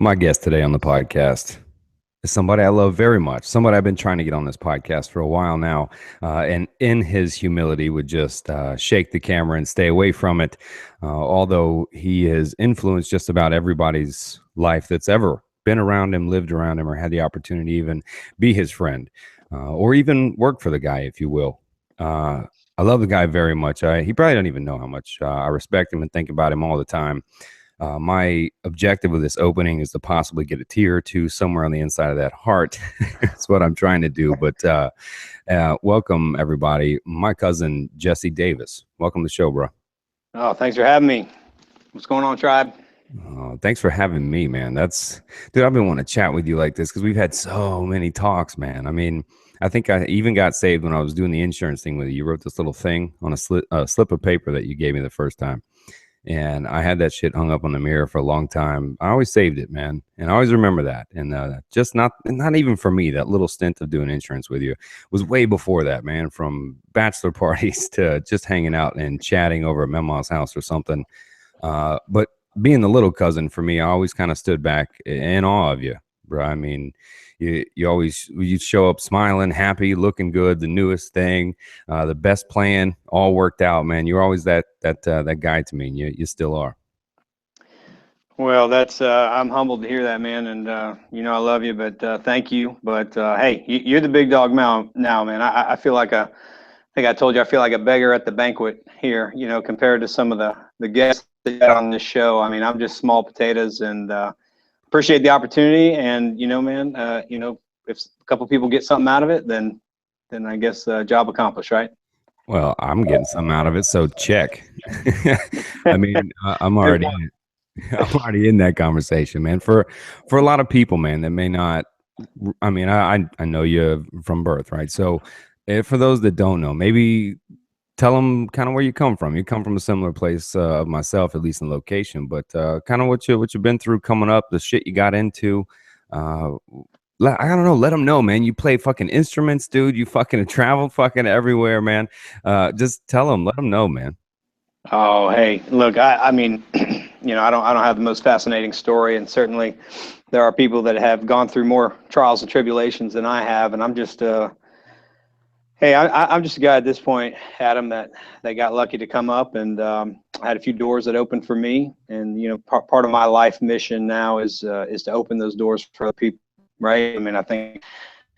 My guest today on the podcast is somebody I love very much, somebody I've been trying to get on this podcast for a while now, and in his humility would just shake the camera and stay away from it, although he has influenced just about everybody's life that's ever been around him, lived around him, or had the opportunity to even be his friend, or even work for the guy, if you will. I love the guy very much. He probably doesn't even know how much I respect him and think about him all the time. My objective with this opening is to possibly get a tear or two somewhere on the inside of that heart. That's what I'm trying to do. But welcome, everybody. My cousin, Jesse Davis. Welcome to the show, bro. Oh, thanks for having me. What's going on, tribe? Thanks for having me, man. Dude, I've been wanting to chat with you like this because we've had so many talks, man. I mean, I think I even got saved when I was doing the insurance thing with you. You wrote this little thing on a slip of paper that you gave me the first time. And I had that shit hung up on the mirror for a long time. I always saved it, man. And I always remember that. And just not even for me, that little stint of doing insurance with you was way before that, man, from bachelor parties to just hanging out and chatting over at Mema's house or something. But being the little cousin for me, I always kind of stood back in awe of you, bro. I mean, you show up smiling, happy, looking good, the newest thing, the best plan, all worked out, man. You're always that guy to me, and you still are. Well, that's I'm humbled to hear that, man, and I love you, but thank you. But hey, you're the big dog now, man. I feel like I think I told you I feel like a beggar at the banquet here, compared to some of the guests that you had on this show. I mean, I'm just small potatoes, and appreciate the opportunity. And man, if a couple people get something out of it, then I guess job accomplished, right? Well, I'm getting something out of it, so check. I mean, I'm already in that conversation, man. For a lot of people, man, that may not. I mean, I know you from birth, right? So, for those that don't know, maybe tell them kind of where you come from. You come from a similar place of myself, at least in location, but kind of what you've been through coming up, the shit you got into. I don't know. Let them know, man. You play fucking instruments, dude. You fucking travel fucking everywhere, man. Just tell them, let them know, man. Oh, hey, look, I mean, I don't have the most fascinating story, and certainly there are people that have gone through more trials and tribulations than I have, and I'm just hey, I'm just a guy at this point, Adam, that got lucky to come up, and I had a few doors that opened for me, and part of my life mission now is to open those doors for other people, right? I mean, I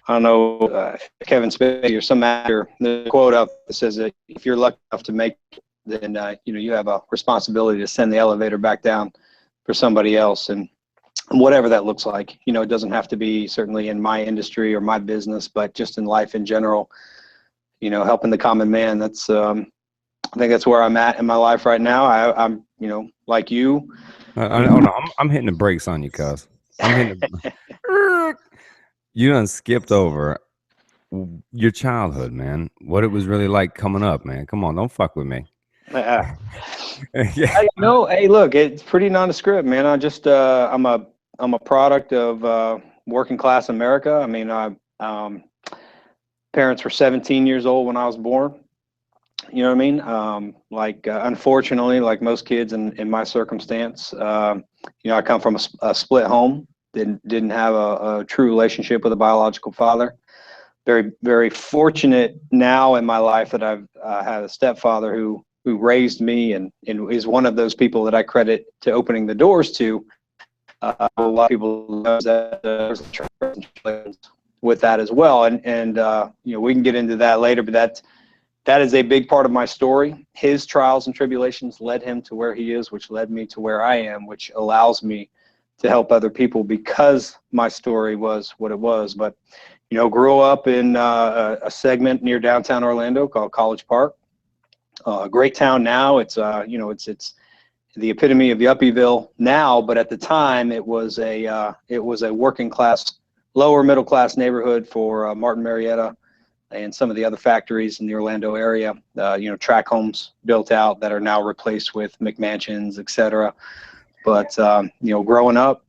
don't know, Kevin Spacey or some actor, the quote up that says that if you're lucky enough to make it, then you have a responsibility to send the elevator back down for somebody else, and whatever that looks like. It doesn't have to be certainly in my industry or my business, but just in life in general. Helping the common man. That's I think that's where I'm at in my life right now. I'm like you. Hold on, I'm hitting the brakes on you, cuz. I'm hitting. You done skipped over your childhood, man. What it was really like coming up, man. Come on, don't fuck with me. Yeah. Hey, look, it's pretty nondescript, man. I'm a product of working class America. I mean, parents were 17 years old when I was born. You know what I mean? Unfortunately, like most kids in my circumstance, I come from a split home. Didn't have a true relationship with a biological father. Very, very fortunate now in my life that I've had a stepfather who raised me and is one of those people that I credit to opening the doors to. A lot of people know that there's with that as well, and we can get into that later, but that is a big part of my story. His trials and tribulations led him to where he is, which led me to where I am, which allows me to help other people because my story was what it was. But grew up in a segment near downtown Orlando called College Park. A great town now. It's it's the epitome of Yuppieville now, but at the time it was a working class, lower middle class neighborhood for Martin Marietta and some of the other factories in the Orlando area. Track homes built out that are now replaced with McMansions, etc. But growing up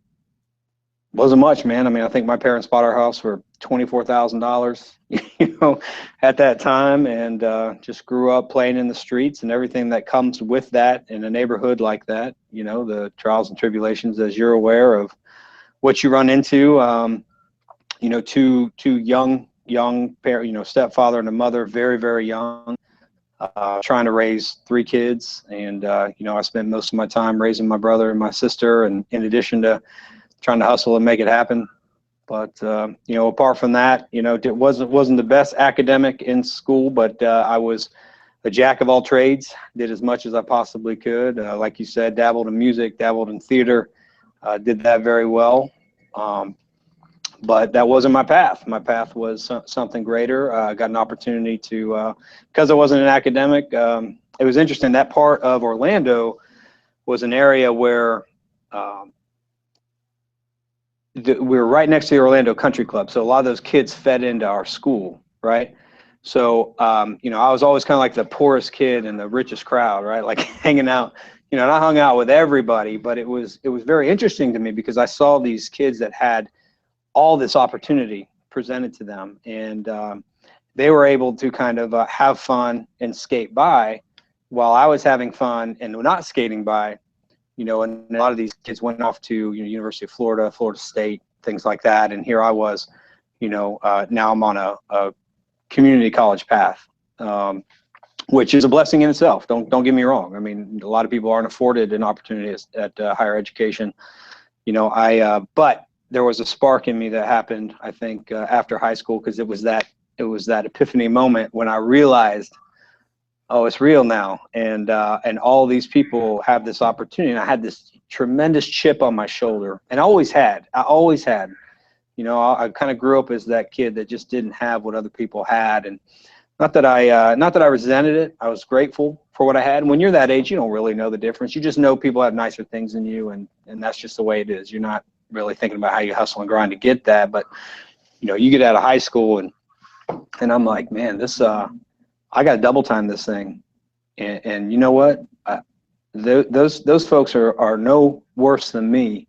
wasn't much, man. I mean, I think my parents bought our house for $24,000, at that time, and just grew up playing in the streets and everything that comes with that in a neighborhood like that. The trials and tribulations, as you're aware of, what you run into. You know, two young pair, you know, stepfather and a mother, very, very young, trying to raise 3 kids. And, you know, I spent most of my time raising my brother and my sister, and in addition to trying to hustle and make it happen. But, you know, apart from that, you know, it wasn't the best academic in school, but I was a jack of all trades, did as much as I possibly could. Like you said, dabbled in music, dabbled in theater, did that very well. But that wasn't my path. My path was something greater. I got an opportunity to, because I wasn't an academic, it was interesting. That part of Orlando was an area where we were right next to the Orlando Country Club. So a lot of those kids fed into our school, right? So, you know, I was always kind of like the poorest kid in the richest crowd, right? Like hanging out, you know, and I hung out with everybody, but it was very interesting to me because I saw these kids that had all this opportunity presented to them, and they were able to kind of have fun and skate by while I was having fun and not skating by, you know. And a lot of these kids went off to, you know, University of Florida, Florida State, things like that. And here I was, you know, now I'm on a community college path, which is a blessing in itself. Don't get me wrong. I mean, a lot of people aren't afforded an opportunity at higher education, you know. But there was a spark in me that happened, I think, after high school, because it was that epiphany moment when I realized, oh, it's real now, and all these people have this opportunity. And I had this tremendous chip on my shoulder, and I always had. You know, I kind of grew up as that kid that just didn't have what other people had, and not that I resented it. I was grateful for what I had. And when you're that age, you don't really know the difference. You just know people have nicer things than you, and that's just the way it is. You're not really thinking about how you hustle and grind to get that. But, you know, you get out of high school, and I'm like, man, this I got to double time this thing. And you know what? Those folks are no worse than me.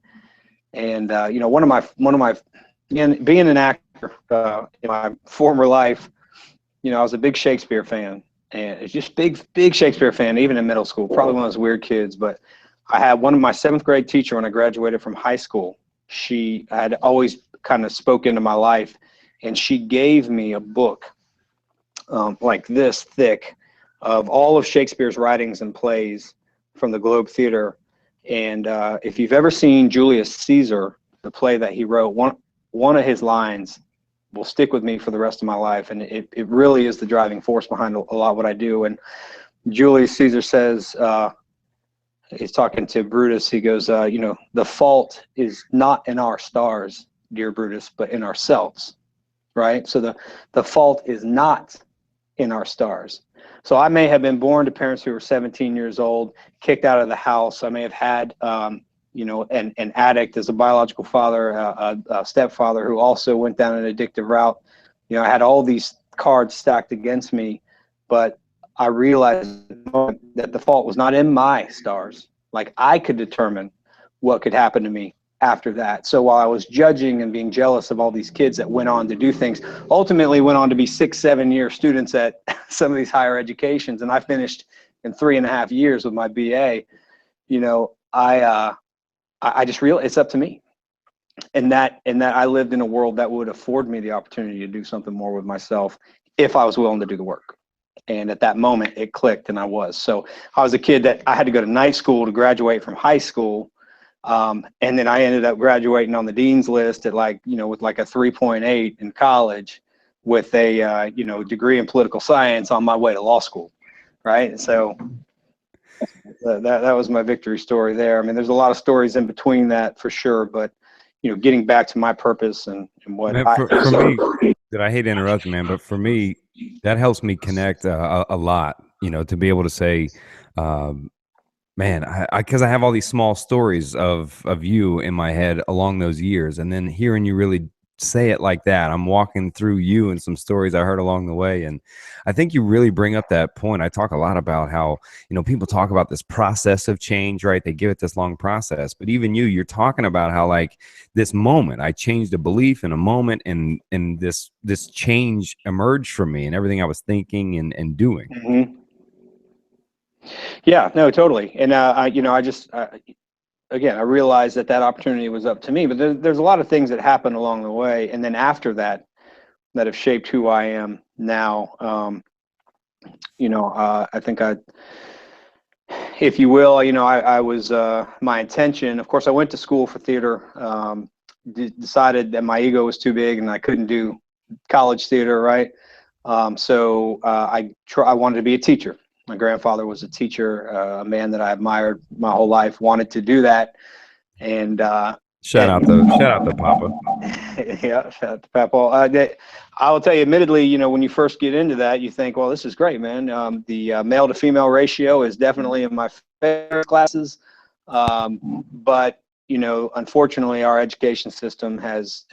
And you know, one of my being an actor in my former life, you know, I was a big Shakespeare fan, and it's just big Shakespeare fan, even in middle school. Probably one of those weird kids. But I had one of my 7th grade teacher when I graduated from high school. She had always kind of spoke into my life, and she gave me a book like this thick of all of Shakespeare's writings and plays from the Globe Theater. And if you've ever seen Julius Caesar, the play that he wrote, one of his lines will stick with me for the rest of my life, and it really is the driving force behind a lot of what I do. And Julius Caesar says, he's talking to Brutus, he goes, you know, the fault is not in our stars, dear Brutus, but in ourselves, right? So the fault is not in our stars. So I may have been born to parents who were 17 years old, kicked out of the house. I may have had, you know, an addict as a biological father, a stepfather who also went down an addictive route. You know, I had all these cards stacked against me, but I realized that the fault was not in my stars. Like, I could determine what could happen to me after that. So while I was judging and being jealous of all these kids that went on to do things, ultimately went on to be 6-7-year students at some of these higher educations, and I finished in 3.5 years with my BA, you know, I just realized it's up to me. And that I lived in a world that would afford me the opportunity to do something more with myself if I was willing to do the work. And at that moment it clicked, and I was. So I was a kid that I had to go to night school to graduate from high school. And then I ended up graduating on the dean's list at, like, you know, with like a 3.8 in college, with a, you know, degree in political science on my way to law school. Right. So that was my victory story there. I mean, there's a lot of stories in between that for sure, but, you know, getting back to my purpose and what Man, for me, that I hate to interrupt you, man, but for me, that helps me connect a lot, you know, to be able to say, man, because I have all these small stories of you in my head along those years, and then hearing you really say it like that, I'm walking through you and some stories I heard along the way. And I think you really bring up that point. I talk a lot about how, you know, people talk about this process of change, right? They give it this long process, but even you're talking about how, like, this moment, I changed a belief in a moment, and this change emerged from me and everything I was thinking and doing. Mm-hmm. Yeah, no, totally. And you know, I just again, I realized that that opportunity was up to me, but there's a lot of things that happened along the way. And then after that, that have shaped who I am now. I think if you will, I was, my intention, of course, I went to school for theater, decided that my ego was too big and I couldn't do college theater, right? So I wanted to be a teacher. My grandfather was a teacher, a man that I admired my whole life, wanted to do that. And shout out to Papa. yeah, shout out to Papa. I will tell you, admittedly, when you first get into that, you think, well, this is great, man. The male to female ratio is definitely in my favorite classes. But, unfortunately, our education system has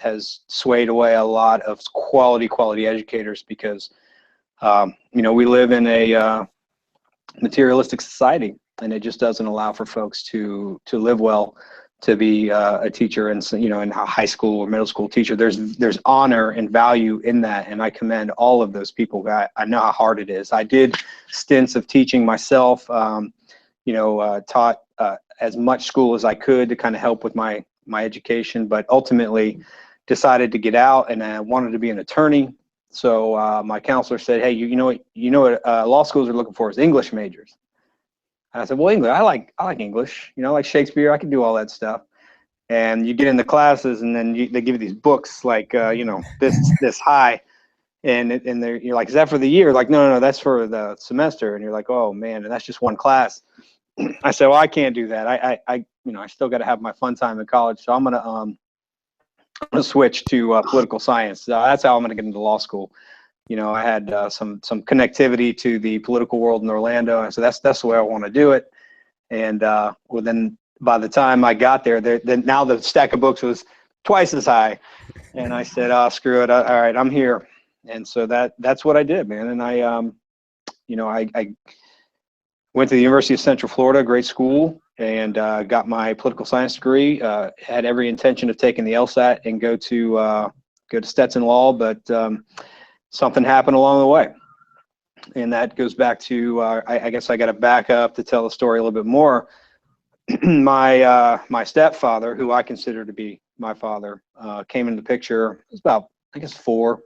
swayed away a lot of quality educators because, we live in a materialistic society, and it just doesn't allow for folks to live well, to be a teacher, and in a high school or middle school teacher. There's honor and value in that, and I commend all of those people. I know how hard it is. I did stints of teaching myself. Taught as much school as I could to kind of help with my education, but ultimately decided to get out, and I wanted to be an attorney. So my counselor said, "Hey, you know what law schools are looking for is English majors." And I said, "Well, English, I like English. I like Shakespeare. I can do all that stuff." And you get into classes, and then they give you these books like this high, and you're like, "Is that for the year?" Like, no, that's for the semester. And you're like, "Oh man," and that's just one class. I said, "Well, I can't do that. I still got to have my fun time in college, so I'm gonna switch to political science. That's how I'm gonna get into law school." I had some connectivity to the political world in Orlando. I said, that's the way I want to do it. And then by the time I got there, now the stack of books was twice as high. And I said, "Oh, screw it. All right, I'm here." And so that's what I did, man. And I went to the University of Central Florida, great school, and got my political science degree. Had every intention of taking the LSAT and go to Stetson Law, but something happened along the way. And that goes back to, I guess I got to back up to tell the story a little bit more. My stepfather, who I consider to be my father, came into the picture. It was about, I guess, 4,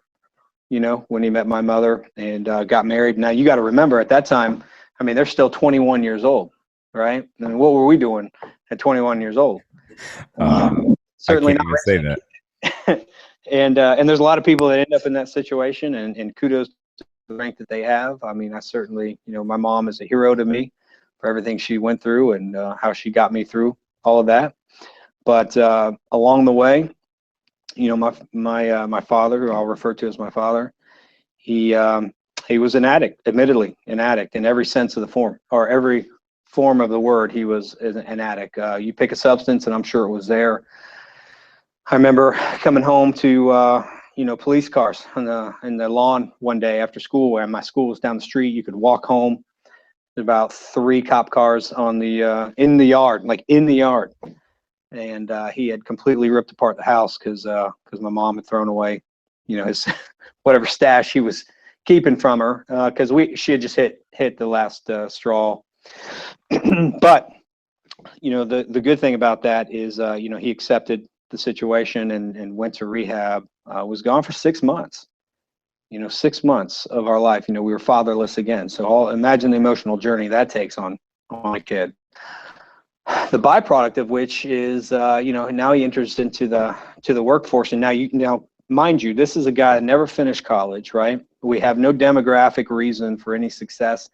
when he met my mother and got married. Now, you got to remember, at that time, they're still 21 years old, right? I mean, what were we doing at 21 years old? Certainly I can't not even say that. And there's a lot of people that end up in that situation, and kudos to the rank that they have. I certainly, my mom is a hero to me for everything she went through and how she got me through all of that. But along the way, my father, who I'll refer to as my father, he was an addict, admittedly an addict in every sense of the form, or every form of the word. He was an addict. You pick a substance, and I'm sure it was there. I remember coming home to police cars in the lawn one day after school, where my school was down the street. You could walk home. There's about 3 cop cars on the in the yard, and he had completely ripped apart the house because my mom had thrown away, his whatever stash he was keeping from her, because she had just hit the last straw. But the good thing about that is he accepted the situation and went to rehab. Was gone for 6 months. 6 months of our life. We were fatherless again. So imagine the emotional journey that takes on a kid. The byproduct of which is now he enters into the workforce, and now mind you, this is a guy that never finished college, right? We have no demographic reason for any success.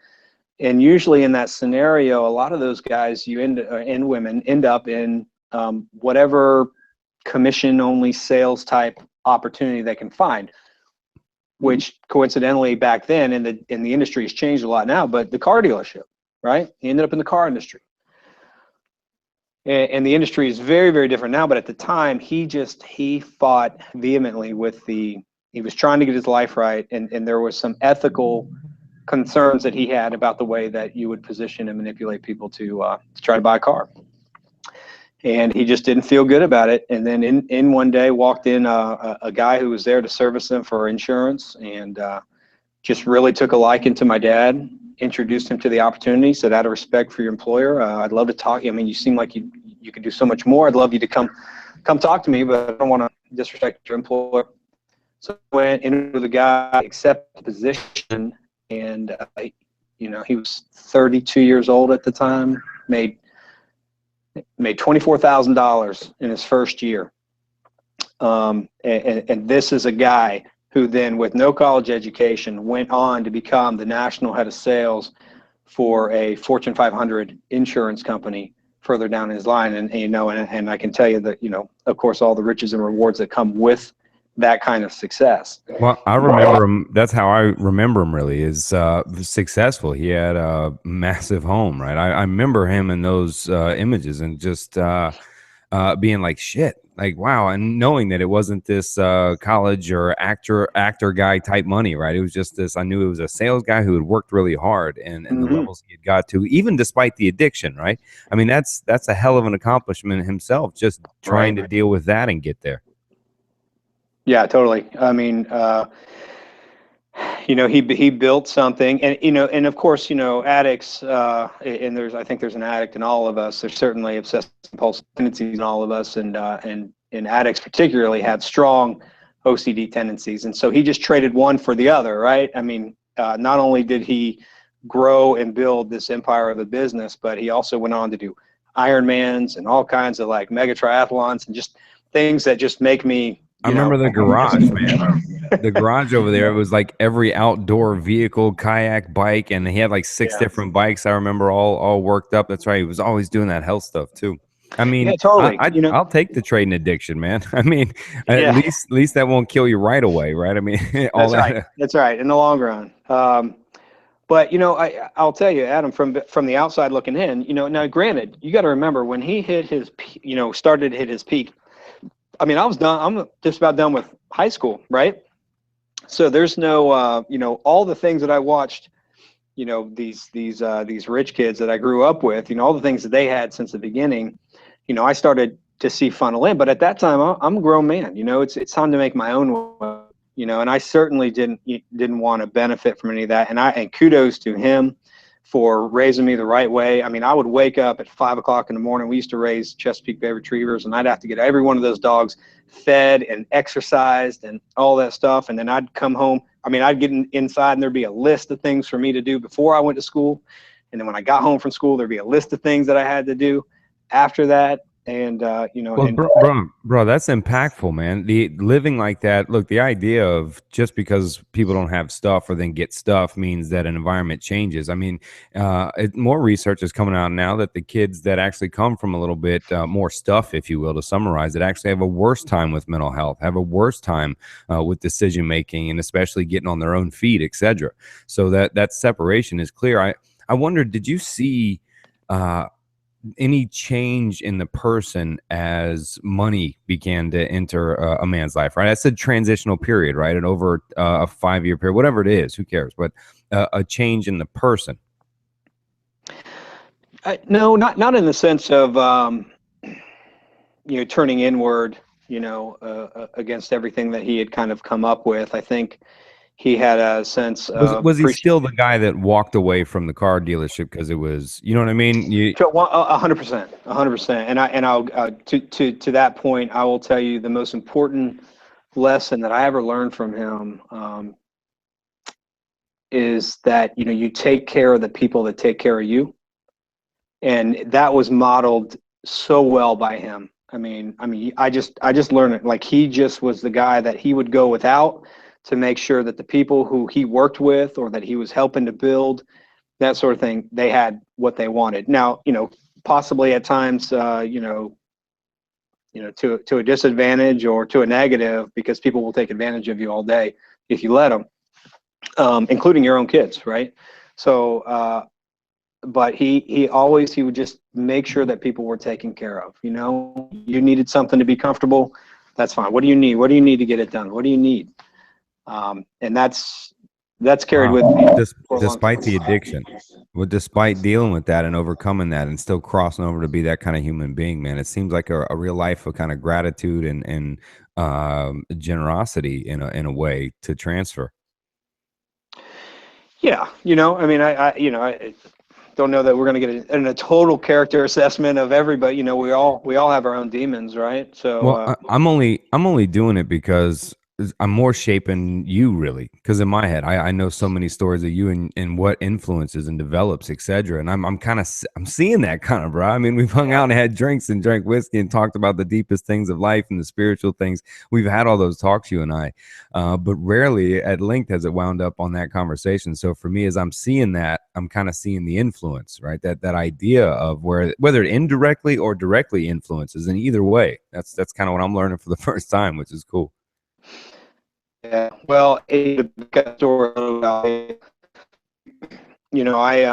And usually in that scenario, a lot of those guys and women end up in whatever commission-only sales type opportunity they can find, which coincidentally back then, and the industry has changed a lot now, but the car dealership, right? He ended up in the car industry. And the industry is very, very different now, but at the time, he fought vehemently he was trying to get his life right, and there was some ethical concerns that he had about the way that you would position and manipulate people to try to buy a car. And he just didn't feel good about it. And then in one day walked in a guy who was there to service him for insurance, and just really took a liking to my dad, introduced him to the opportunity, said, "Out of respect for your employer, I'd love to talk. You seem like you can do so much more. I'd love you to come talk to me, but I don't want to disrespect your employer. So I went in with the guy, accepted the position, and he was 32 years old at the time, made $24,000 in his first year. And this is a guy who then, with no college education, went on to become the national head of sales for a Fortune 500 insurance company further down his line. And I can tell you that, of course, all the riches and rewards that come with that kind of success. Well, I remember him. That's how I remember him. Really, is successful. He had a massive home, right? I remember him in those images, and just being like, "Shit!" Like, wow, and knowing that it wasn't this college or actor guy type money, right? It was just this. I knew it was a sales guy who had worked really hard, and the levels he had got to, even despite the addiction, right? I mean, that's a hell of an accomplishment himself, just trying to deal with that and get there. Yeah, totally. I mean, he built something, and of course, addicts, and I think there's an addict in all of us. There's certainly obsessive compulsive tendencies in all of us, and addicts particularly have strong OCD tendencies. And so he just traded one for the other, right? I mean, not only did he grow and build this empire of a business, but he also went on to do Ironmans and all kinds of like mega triathlons and just things that just make me, I remember the garage, man. The garage over there, it was like every outdoor vehicle, kayak, bike, and he had like 6 different bikes. I remember all worked up. That's right. He was always doing that health stuff too. I mean, yeah, totally. I'll take the trading addiction, man. I mean, at least that won't kill you right away, right? I mean, That's right. In the long run. But I'll tell you, Adam, from the outside looking in, now granted, you got to remember when he hit his, started to hit his peak. I mean, I was done. I'm just about done with high school, right? So there's no, all the things that I watched, these rich kids that I grew up with, all the things that they had since the beginning, I started to see funnel in. But at that time, I'm a grown man. It's time to make my own way. And I certainly didn't want to benefit from any of that. And kudos to him for raising me the right way. I mean, I would wake up at 5 o'clock in the morning. We used to raise Chesapeake Bay Retrievers, and I'd have to get every one of those dogs fed and exercised and all that stuff. And then I'd come home. I mean, I'd get inside and there'd be a list of things for me to do before I went to school. And then when I got home from school, there'd be a list of things that I had to do after that. And, well, bro, that's impactful, man. The living like that. Look, the idea of just because people don't have stuff or then get stuff means that an environment changes. I mean, more research is coming out now that the kids that actually come from a little bit more stuff, if you will, to summarize, that actually have a worse time with mental health, have a worse time with decision making, and especially getting on their own feet, etc. So that separation is clear. I wondered, did you see any change in the person as money began to enter a man's life, right? That's a transitional period, right? And over a 5-year period, whatever it is, who cares? But a change in the person. No, not in the sense of, turning inward, against everything that he had kind of come up with. I think he had a sense of. Was he still the guy that walked away from the car dealership because it was, you know what I mean? 100%. And I'll to that point, I will tell you the most important lesson that I ever learned from him is that you take care of the people that take care of you, and that was modeled so well by him. I mean, I just learned it. Like, he just was the guy that he would go without to make sure that the people who he worked with or that he was helping to build, that sort of thing, they had what they wanted. Now, possibly at times, to a disadvantage or to a negative, because people will take advantage of you all day if you let them, including your own kids, right? So, but he would just make sure that people were taken care of. You needed something to be comfortable, that's fine. What do you need? What do you need to get it done? What do you need? And that's carried with me. Despite the addiction, despite dealing with that and overcoming that and still crossing over to be that kind of human being, man, it seems like a real life of kind of gratitude and generosity in a way to transfer. Yeah. I mean, don't know that we're going to get a total character assessment of everybody. You know, we all have our own demons, right? So, Well, I'm only doing it because I'm more shaping you really. Because in my head, I know so many stories of you and what influences and develops, etc. And I'm kind of I'm seeing that kind of, bro. I mean, we've hung out and had drinks and drank whiskey and talked about the deepest things of life and the spiritual things. We've had all those talks, you and I, but rarely at length has it wound up on that conversation. So for me, as I'm seeing that, I'm kind of seeing the influence, right? That idea of whether it indirectly or directly influences, and either way, that's kind of what I'm learning for the first time, which is cool. yeah, well, you know, I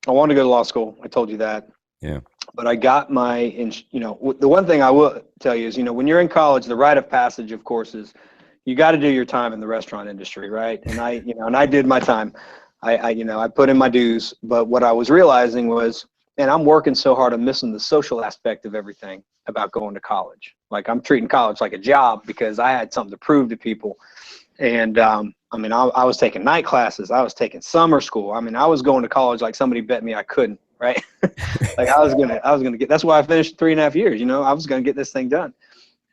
wanted to go to law school. I told you that. Yeah. But I got you know, the one thing I will tell you is, you know, when you're in college, the rite of passage, of course, is you got to do your time in the restaurant industry, right? And I did my time. You know, I put in my dues. But what I was realizing was, and I'm working so hard, I'm missing the social aspect of everything about going to college. Like, I'm treating college like a job because I had something to prove to people. And I mean, I was taking night classes. I was taking summer school. I mean, I was going to college like somebody bet me I couldn't, right? Like, I was gonna get. That's why I finished 3.5 years. You know, I was gonna get this thing done.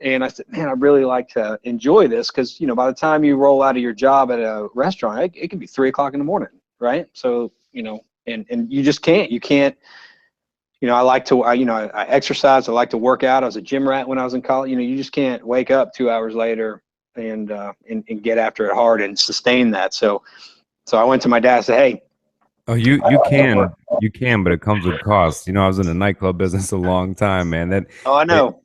And I said, man, I really like to enjoy this, because, you know, by the time you roll out of your job at a restaurant, it can be 3 o'clock in the morning, right? So, you know, and you just can't. You can't. You know, I like to. You know, I exercise. I like to work out. I was a gym rat when I was in college. You know, you just can't wake up 2 hours later and get after it hard and sustain that. So I went to my dad and said, hey. Oh, you can, but it comes with costs. You know, I was in the nightclub business a long time, man. Oh, I know.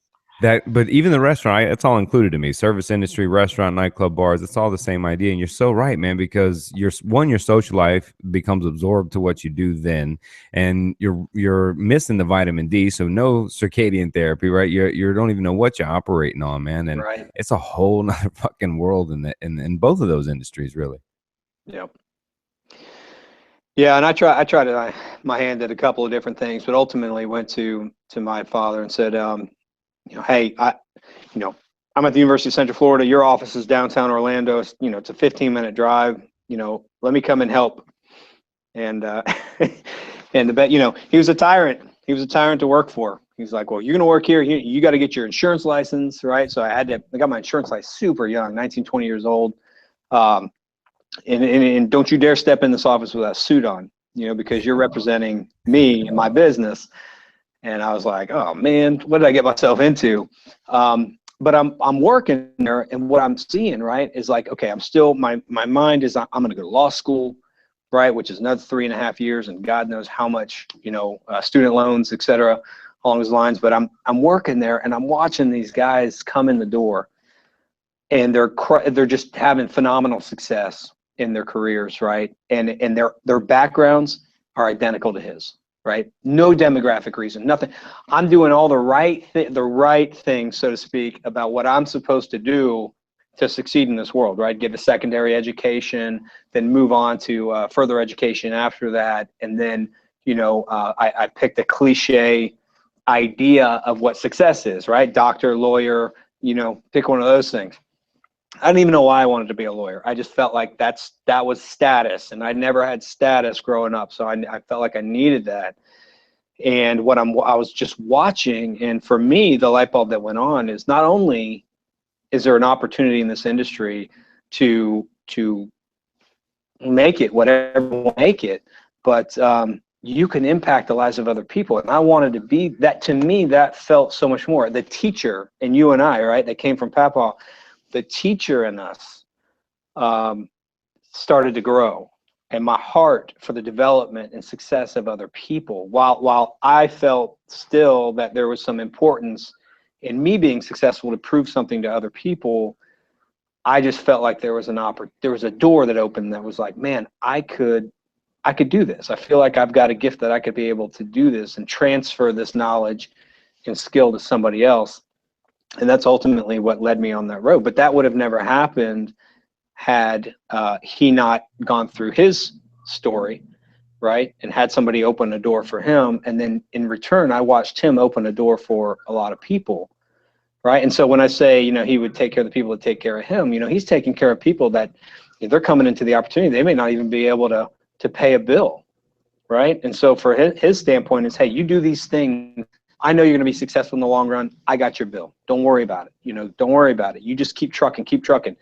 But even the restaurant, it's all included to me. Service industry, restaurant, nightclub, bars, it's all the same idea. And you're so right, man, because your social life becomes absorbed to what you do then, and you're missing the vitamin D, so no circadian therapy, right? You don't even know what you're operating on, man, and Right. it's a whole nother fucking world in both of those industries, really. Yep. Yeah, and I tried my hand at a couple of different things, but ultimately went to my father and said, you know, hey, you know, I'm at the University of Central Florida. Your office is downtown Orlando. It's, you know, it's a 15-minute drive. You know, let me come and help. And and the bet, you know, he was a tyrant. He was a tyrant to work for. He's like, well, you're gonna work here. You got to get your insurance license, right? So I got my insurance license super young, 19, 20 years old. And don't you dare step in this office with a suit on, you know, because you're representing me and my business. And I was like, oh man, what did I get myself into? But I'm working there, and what I'm seeing, right, is like, okay, I'm still, my mind is, I'm going to go to law school, right, which is another 3.5 years, and God knows how much, you know, student loans, et cetera, along those lines. But I'm working there, and I'm watching these guys come in the door, and they're just having phenomenal success in their careers, right? And their backgrounds are identical to his, right? No demographic reason, nothing. I'm doing all the right things, so to speak, about what I'm supposed to do to succeed in this world, right? Get a secondary education, then move on to further education after that, and then, you know, I picked a cliche idea of what success is, right? Doctor, lawyer, you know, pick one of those things. I didn't even know why I wanted to be a lawyer. I just felt like that was status, and I never had status growing up, so I felt like I needed that. And I was just watching, and for me, the light bulb that went on is, not only is there an opportunity in this industry to make it whatever you want to make it, but you can impact the lives of other people. And I wanted to be that. To me, that felt so much more. The teacher in you and I, right, that came from Papa, the teacher in us started to grow, and my heart for the development and success of other people, while I felt still that there was some importance in me being successful to prove something to other people, I just felt like there was a door that opened that was like, man, I could do this. I feel like I've got a gift that I could be able to do this and transfer this knowledge and skill to somebody else. And that's ultimately what led me on that road. But that would have never happened had he not gone through his story, right? And had somebody open a door for him. And then in return, I watched him open a door for a lot of people, right? And so when I say, you know, he would take care of the people that take care of him, you know, he's taking care of people that, if they're coming into the opportunity, they may not even be able to pay a bill, right? And so for his standpoint is, hey, you do these things. I know you're going to be successful in the long run. I got your bill. Don't worry about it. Don't worry about it. You just keep trucking, keep trucking.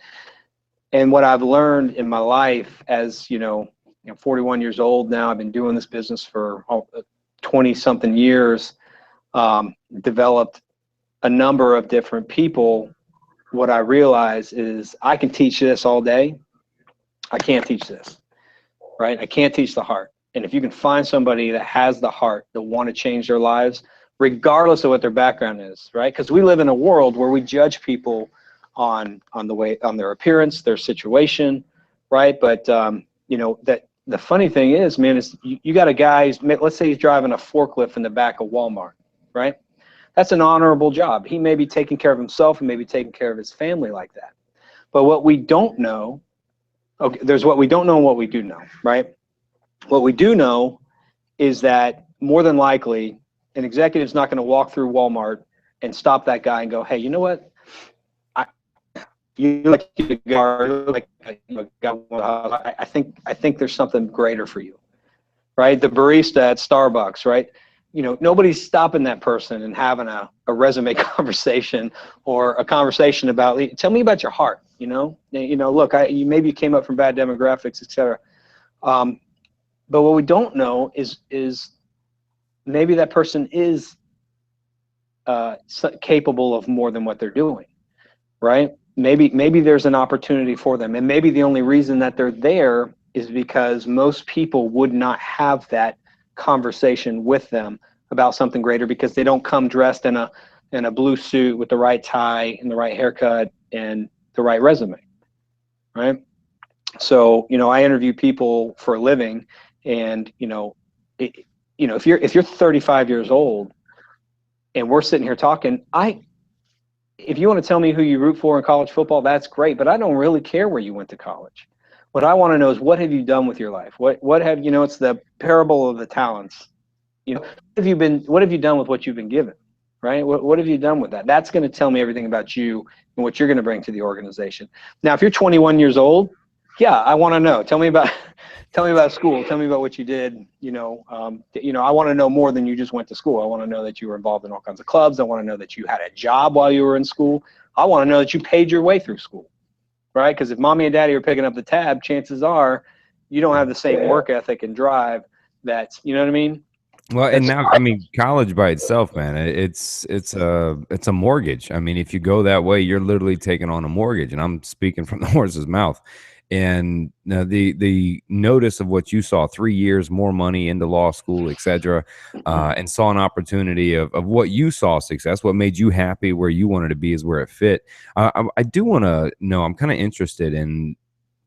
And what I've learned in my life as, 41 years old now, I've been doing this business for 20 something years, developed a number of different people. What I realize is I can teach this all day. I can't teach this, right? I can't teach the heart. And if you can find somebody that has the heart to want to change their lives, regardless of what their background is, right? Because we live in a world where we judge people on their appearance, their situation, right? But that the funny thing is, man, is you got a guy, let's say he's driving a forklift in the back of Walmart, right? That's an honorable job. He may be taking care of himself and maybe taking care of his family like that. But what we don't know, okay, there's what we don't know and what we do know, right? What we do know is that more than likely, an executive's not going to walk through Walmart and stop that guy and go, hey, you know what? I think there's something greater for you, right? The barista at Starbucks, right? Nobody's stopping that person and having a resume conversation or a conversation about, tell me about your heart, look, maybe you came up from bad demographics, et cetera. But what we don't know is maybe that person is capable of more than what they're doing, right? Maybe there's an opportunity for them, and maybe the only reason that they're there is because most people would not have that conversation with them about something greater, because they don't come dressed in a blue suit with the right tie and the right haircut and the right resume, right? So I interview people for a living, and if you're 35 years old and we're sitting here talking, if you want to tell me who you root for in college football, that's great, but I don't really care where you went to college. What I want to know is, what have you done with your life? What have it's the parable of the talents. What have you done with what you've been given, right? What have you done with that? That's going to tell me everything about you and what you're going to bring to the organization. Now, if you're 21 years old, yeah, I want to know. Tell me about school. Tell me about what you did. I want to know more than you just went to school. I want to know that you were involved in all kinds of clubs. I want to know that you had a job while you were in school. I want to know that you paid your way through school, right? Because if mommy and daddy are picking up the tab, chances are you don't have the same work ethic and drive. You know what I mean? Well, and now, I mean, college by itself, man, it's a mortgage. I mean, if you go that way, you're literally taking on a mortgage, and I'm speaking from the horse's mouth. And the notice of what you saw, 3 years, more money into law school, etc., and saw an opportunity of what you saw success, what made you happy, where you wanted to be is where it fit. I do want to know, I'm kind of interested in,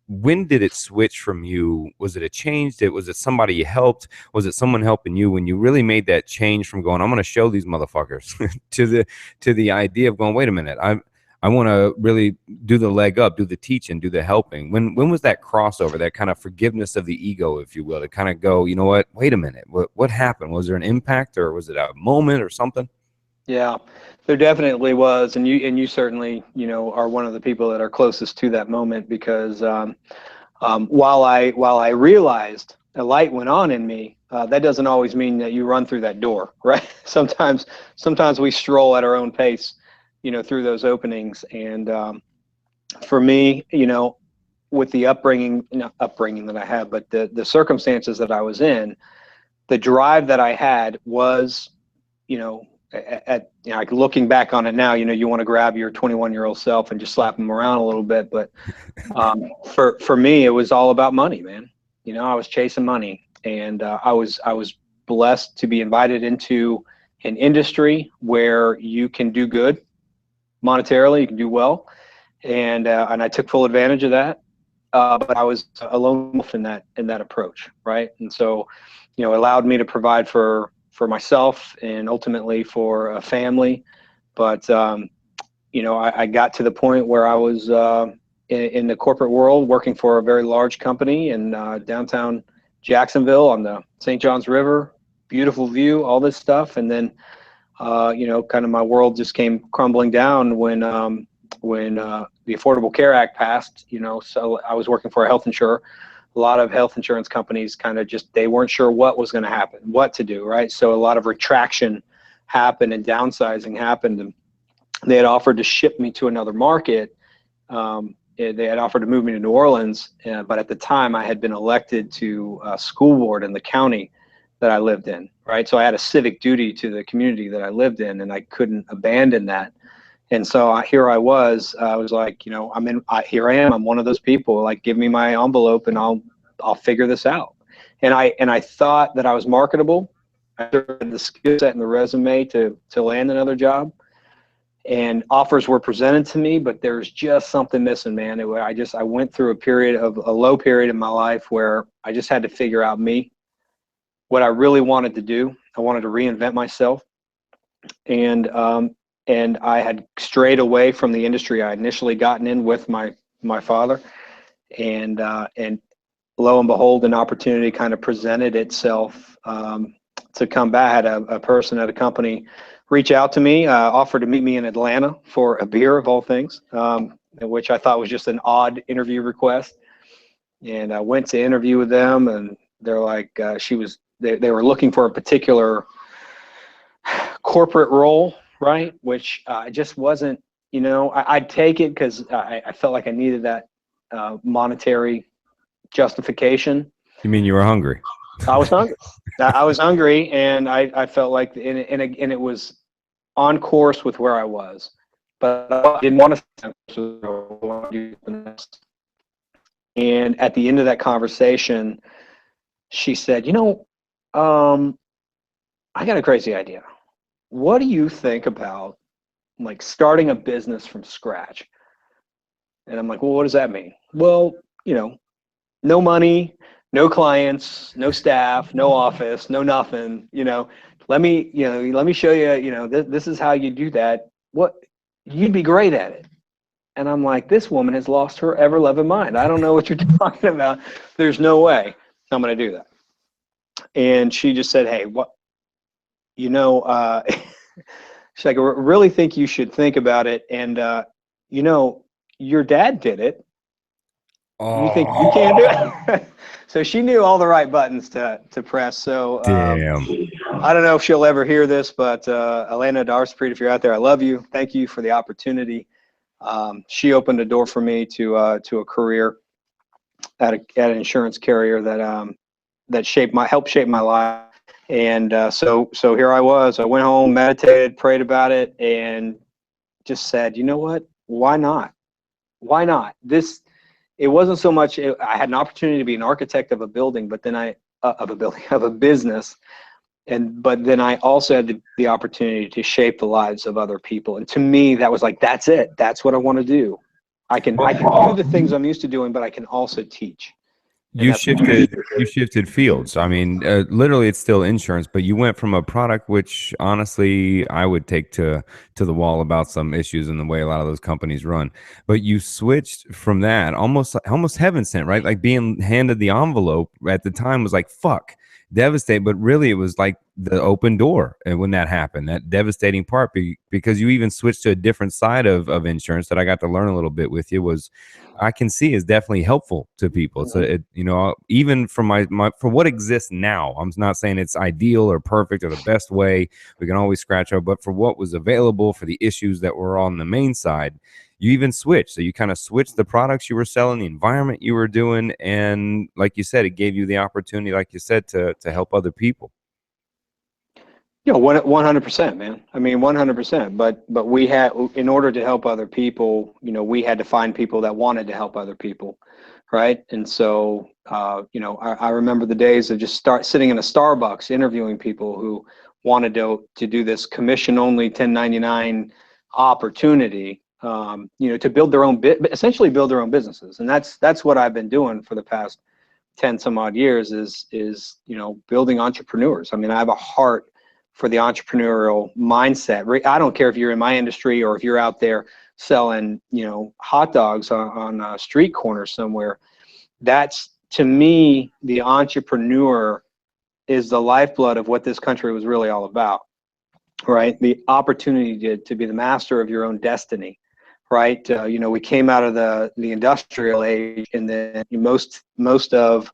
when did it switch from you? Was it a change? Was it somebody you helped? Was it someone helping you when you really made that change from going, I'm going to show these motherfuckers to the idea of going, wait a minute, I want to really do the leg up, do the teaching, do the helping. When was that crossover, that kind of forgiveness of the ego, if you will, to kind of go, you know what, wait a minute, what happened? Was there an impact, or was it a moment or something? Yeah, there definitely was, and you certainly are one of the people that are closest to that moment, because while I realized a light went on in me, that doesn't always mean that you run through that door, right? Sometimes we stroll at our own pace, through those openings. And for me, with the upbringing that I have, but the circumstances that I was in, the drive that I had was, looking back on it now, you want to grab your 21-year-old self and just slap him around a little bit. But for me, it was all about money, man. I was chasing money, and I was blessed to be invited into an industry where you can do good monetarily, you can do well, and I took full advantage of that. But I was a lone wolf in that approach, right? And so, it allowed me to provide for myself and ultimately for a family. But I got to the point where I was in the corporate world, working for a very large company in downtown Jacksonville on the St. Johns River, beautiful view, all this stuff. And then, kind of my world just came crumbling down when the Affordable Care Act passed. So I was working for a health insurer, a lot of health insurance companies kind of just, they weren't sure what was going to happen, what to do, right? So a lot of retraction happened and downsizing happened. And they had offered to ship me to another market. They had offered to move me to New Orleans, but at the time I had been elected to school board in the county that I lived in, right? So I had a civic duty to the community that I lived in, and I couldn't abandon that. And so here I was like, you know, here I am. I'm one of those people, like, give me my envelope and I'll figure this out. And I thought that I was marketable. I had the skill set and the resume to land another job. And offers were presented to me, but there's just something missing, man. I went through a low period in my life where I just had to figure out me, what I really wanted to do. I wanted to reinvent myself. And I had strayed away from the industry I initially gotten in with my father, and lo and behold, an opportunity kind of presented itself to come back. I had a person at a company reach out to me, offered to meet me in Atlanta for a beer, of all things, which I thought was just an odd interview request. And I went to interview with them, and they're like, they were looking for a particular corporate role, right? Which just wasn't, you know, I'd take it because I felt like I needed that monetary justification. You mean you were hungry? I was hungry. I was hungry, and I felt like, and it was on course with where I was, but I didn't want to. And at the end of that conversation, she said, you know, I got a crazy idea. What do you think about, like, starting a business from scratch? And I'm like, well, what does that mean? Well, you know, no money, no clients, no staff, no office, no nothing, you know, let me show you, you know, this is how you do that. What, you'd be great at it. And I'm like, this woman has lost her ever loving mind. I don't know what you're talking about. There's no way I'm going to do that. And she just said, hey, what, you know, she's like, I really think you should think about it. And, you know, your dad did it. You think you can't do it? So she knew all the right buttons to press. So Damn. I don't know if she'll ever hear this, but Elena Darsprit, if you're out there, I love you. Thank you for the opportunity. She opened a door for me to a career at an insurance carrier that helped shape my life. And so here I was. I went home, meditated, prayed about it, and just said, you know what? Why not? Why not? It wasn't so much. I had an opportunity to be an architect of a building, but then of a business, but then I also had the opportunity to shape the lives of other people. And to me, that was like, that's it. That's what I want to do. I can do the things I'm used to doing, but I can also teach. You shifted fields. I mean, literally, it's still insurance, but you went from a product which, honestly, I would take to the wall about some issues in the way a lot of those companies run. But you switched from that, almost heaven sent, right? Like being handed the envelope at the time was like, fuck, devastating. But really, it was like the open door, and when that happened, that devastating part, because you even switched to a different side of insurance that I got to learn a little bit with you, was I can see is definitely helpful to people. So you know, even for my for what exists now, I'm not saying it's ideal or perfect or the best way. We can always scratch out, but for what was available, for the issues that were on the main side, you even switched. So you kind of switched the products you were selling, the environment you were doing, and like you said, it gave you the opportunity, like you said, to help other people. Yeah, 100%, man. I mean, 100%. But we had, in order to help other people, you know, we had to find people that wanted to help other people, right? And so, you know, I remember the days of just sitting in a Starbucks interviewing people who wanted to do this commission-only 1099 opportunity, you know, to build their own essentially build their own businesses. And that's what I've been doing for the past 10 some odd years is you know, building entrepreneurs. I mean, I have a heart for the entrepreneurial mindset. I don't care if you're in my industry or if you're out there selling, you know, hot dogs on a street corner somewhere. That's, to me, the entrepreneur is the lifeblood of what this country was really all about, right? The opportunity to be the master of your own destiny, right? We came out of the industrial age, and then most of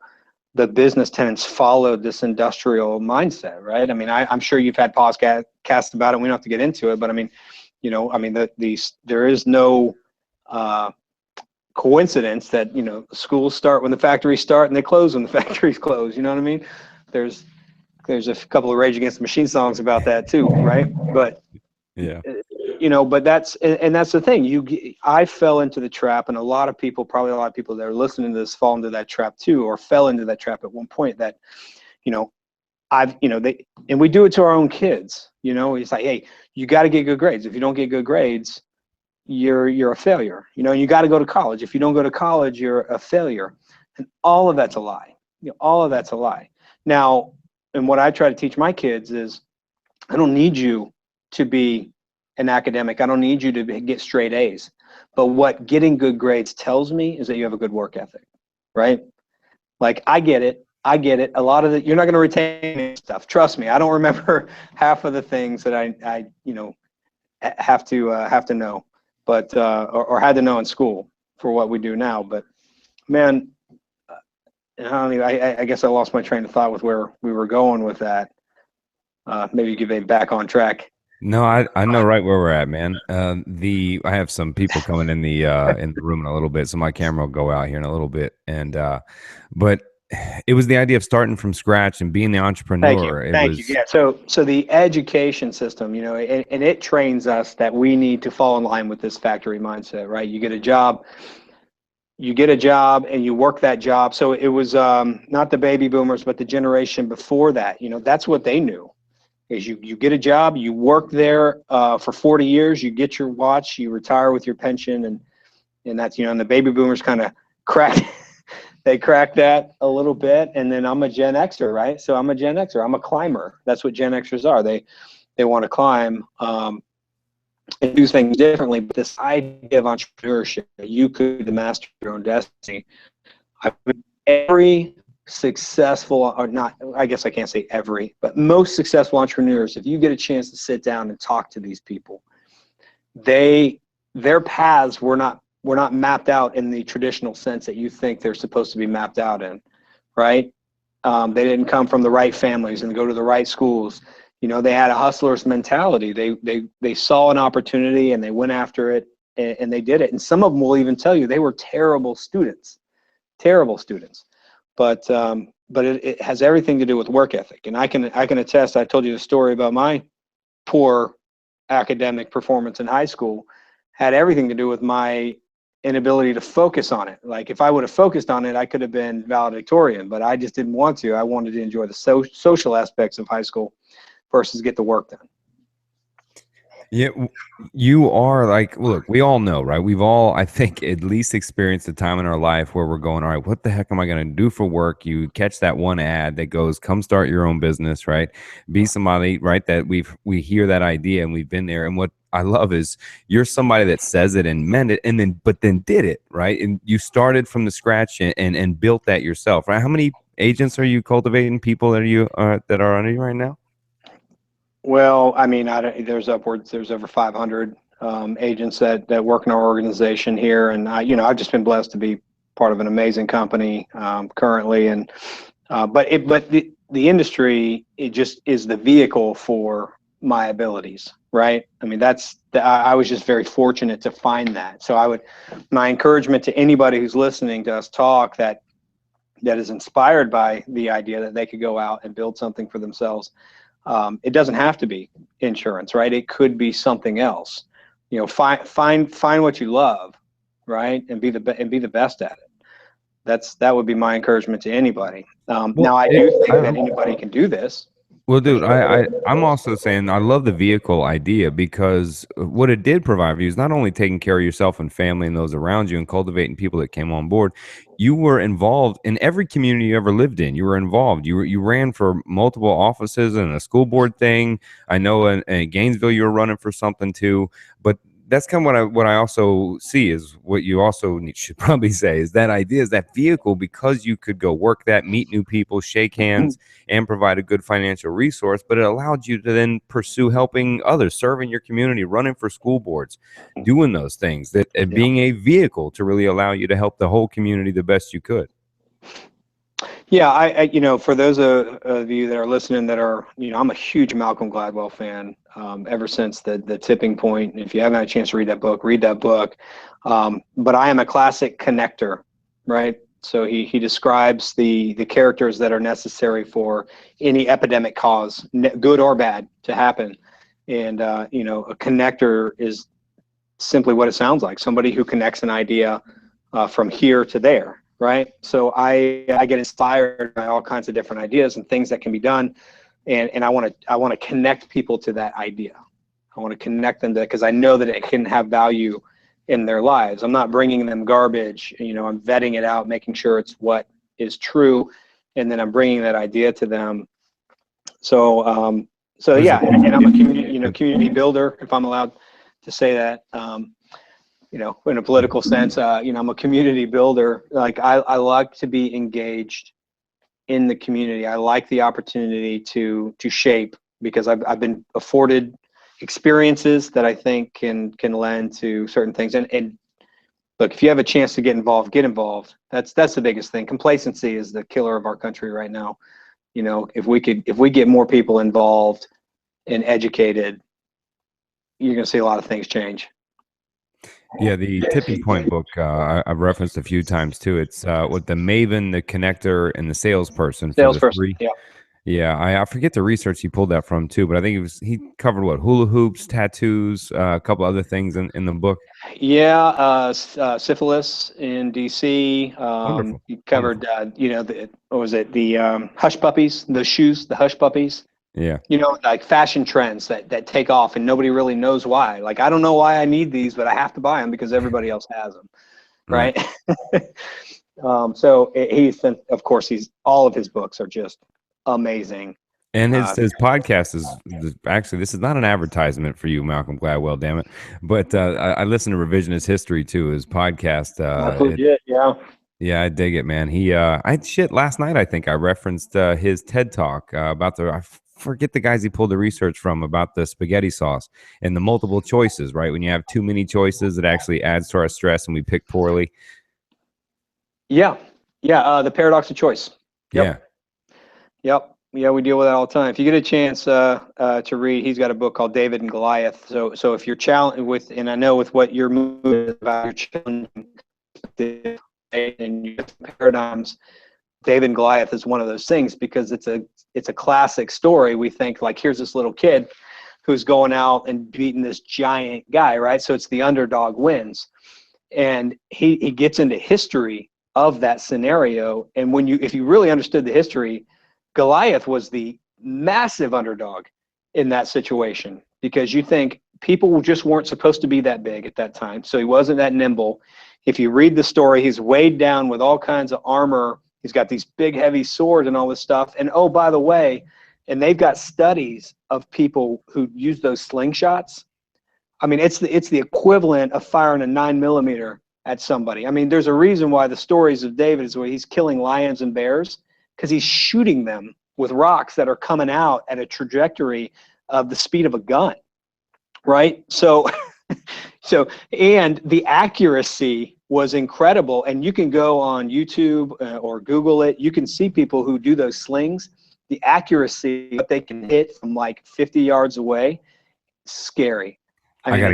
the business tenants followed this industrial mindset, right? I mean, I'm sure you've had podcasts about it. We don't have to get into it, but I mean, there is no coincidence that schools start when the factories start and they close when the factories close. You know what I mean? There's a couple of Rage Against the Machine songs about that too, right? But Yeah. but that's the thing. I fell into the trap, and probably a lot of people that are listening to this fall into that trap too, or fell into that trap at one point. That and we do it to our own kids. It's like, hey, you got to get good grades. If you don't get good grades, you're a failure. You got to go to college. If you don't go to college, you're a failure. And all of that's a lie. All of that's a lie. Now, and what I try to teach my kids is, I don't need you to be an academic. I don't need you to get straight A's. But what getting good grades tells me is that you have a good work ethic, right? Like, I get it. A lot of you're not going to retain stuff. Trust me. I don't remember half of the things that I have to know, but or had to know in school for what we do now. But man, I guess I lost my train of thought with where we were going with that. Maybe get me back on track. No, I know right where we're at, man. I have some people coming in the room in a little bit, so my camera will go out here in a little bit. And but it was the idea of starting from scratch and being the entrepreneur. Thank you. Yeah. So the education system, and it trains us that we need to fall in line with this factory mindset, right? You get a job and you work that job. So it was not the baby boomers, but the generation before that. That's what they knew. Is you get a job, you work there for 40 years, you get your watch, you retire with your pension, and that's and the baby boomers kind of cracked that a little bit, and then I'm a Gen Xer, right? So I'm a Gen Xer, I'm a climber. That's what Gen Xers are. They want to climb and do things differently. But this idea of entrepreneurship, you could master your own destiny. Every successful, or not, I guess I can't say every, but most successful entrepreneurs, if you get a chance to sit down and talk to these people, their paths were not mapped out in the traditional sense that you think they're supposed to be mapped out in, right? They didn't come from the right families and go to the right schools. They had a hustler's mentality. They saw an opportunity and they went after it, and they did it. And some of them will even tell you they were terrible students. But it has everything to do with work ethic. And I can attest. I told you the story about my poor academic performance in high school. Had everything to do with my inability to focus on it. Like, if I would have focused on it, I could have been valedictorian, but I just didn't want to. I wanted to enjoy the social aspects of high school versus get the work done. Yeah, you are like, look, we all know, right? We've all, I think, at least experienced a time in our life where we're going, all right, what the heck am I going to do for work? You catch that one ad that goes, come start your own business, right? Be somebody, right? That we hear that idea and we've been there. And what I love is you're somebody that says it and meant it, and then did it, right? And you started from the scratch and built that yourself, right? How many agents are you cultivating, people that that are under you right now? Well, I mean, there's over 500 agents that work in our organization here, and I've just been blessed to be part of an amazing company currently, and but the industry, it just is the vehicle for my abilities, right? I mean, I was just very fortunate to find that. So my encouragement to anybody who's listening to us talk that is inspired by the idea that they could go out and build something for themselves. It doesn't have to be insurance, right? It could be something else. Find what you love, right, and be the best at it. That would be my encouragement to anybody. Now, I do think that anybody can do this. Well, dude, I'm also saying I love the vehicle idea, because what it did provide for you is not only taking care of yourself and family and those around you and cultivating people that came on board. You were involved in every community you ever lived in. You were involved. You ran for multiple offices and a school board thing. I know in Gainesville you were running for something too. But that's kind of what I also see is what you also should probably say is that idea is that vehicle, because you could go work that, meet new people, shake hands, and provide a good financial resource, but it allowed you to then pursue helping others, serving your community, running for school boards, doing those things, that being a vehicle to really allow you to help the whole community the best you could. Yeah, I for those of you that are listening that are, I'm a huge Malcolm Gladwell fan, ever since the tipping point. And if you haven't had a chance to read that book, read that book. But I am a classic connector, right? So he describes the characters that are necessary for any epidemic cause, good or bad, to happen. And, a connector is simply what it sounds like, somebody who connects an idea from here to there. Right. So I get inspired by all kinds of different ideas and things that can be done. And I want to connect people to that idea. I want to connect them to, because I know that it can have value in their lives. I'm not bringing them garbage. I'm vetting it out, making sure it's what is true. And then I'm bringing that idea to them. So, yeah, and I'm a community builder, if I'm allowed to say that. In a political sense, I'm a community builder. Like I like to be engaged in the community. I like the opportunity to shape, because I've been afforded experiences that I think can lend to certain things. And look, if you have a chance to get involved, get involved. That's the biggest thing. Complacency is the killer of our country right now. If we get more people involved and educated, you're going to see a lot of things change. Yeah, the Tipping Point book I've referenced a few times too. It's with the maven, the connector, and the salesperson. For the three. Yeah. Yeah, I forget the research he pulled that from too, but I think he covered what, hula hoops, tattoos, a couple other things in the book. Yeah, syphilis in DC. Wonderful. He covered, what was it? The hush puppies, the shoes, the hush puppies. Yeah. Like fashion trends that take off and nobody really knows why. Like, I don't know why I need these, but I have to buy them because everybody else has them. Right. So of course, all of his books are just amazing. And his podcast is actually, this is not an advertisement for you, Malcolm Gladwell, damn it. But I listen to Revisionist History too, his podcast. Legit, yeah. Yeah, I dig it, man. Last night I think I referenced his TED Talk about I forget the guys he pulled the research from about the spaghetti sauce and the multiple choices, right? When you have too many choices, it actually adds to our stress and we pick poorly. Yeah. The paradox of choice. Yep. Yeah, we deal with that all the time. If you get a chance to read, he's got a book called David and Goliath. So if you're challenged with, and I know with what you're moving about, your challenge and your paradigms, David and Goliath is one of those things, because it's a classic story. We think, like, here's this little kid who's going out and beating this giant guy, right? So it's the underdog wins. And he gets into history of that scenario. And if you really understood the history, Goliath was the massive underdog in that situation, because you think people just weren't supposed to be that big at that time. So he wasn't that nimble. If you read the story, he's weighed down with all kinds of armor. He's got these big, heavy swords and all this stuff. And oh, by the way, and they've got studies of people who use those slingshots. I mean, it's the equivalent of firing a 9mm at somebody. I mean, there's a reason why the stories of David is where he's killing lions and bears, because he's shooting them with rocks that are coming out at a trajectory of the speed of a gun, right? So and the accuracy was incredible. And you can go on YouTube or Google it. You can see people who do those slings. The accuracy that they can hit from like 50 yards away, scary. I gotta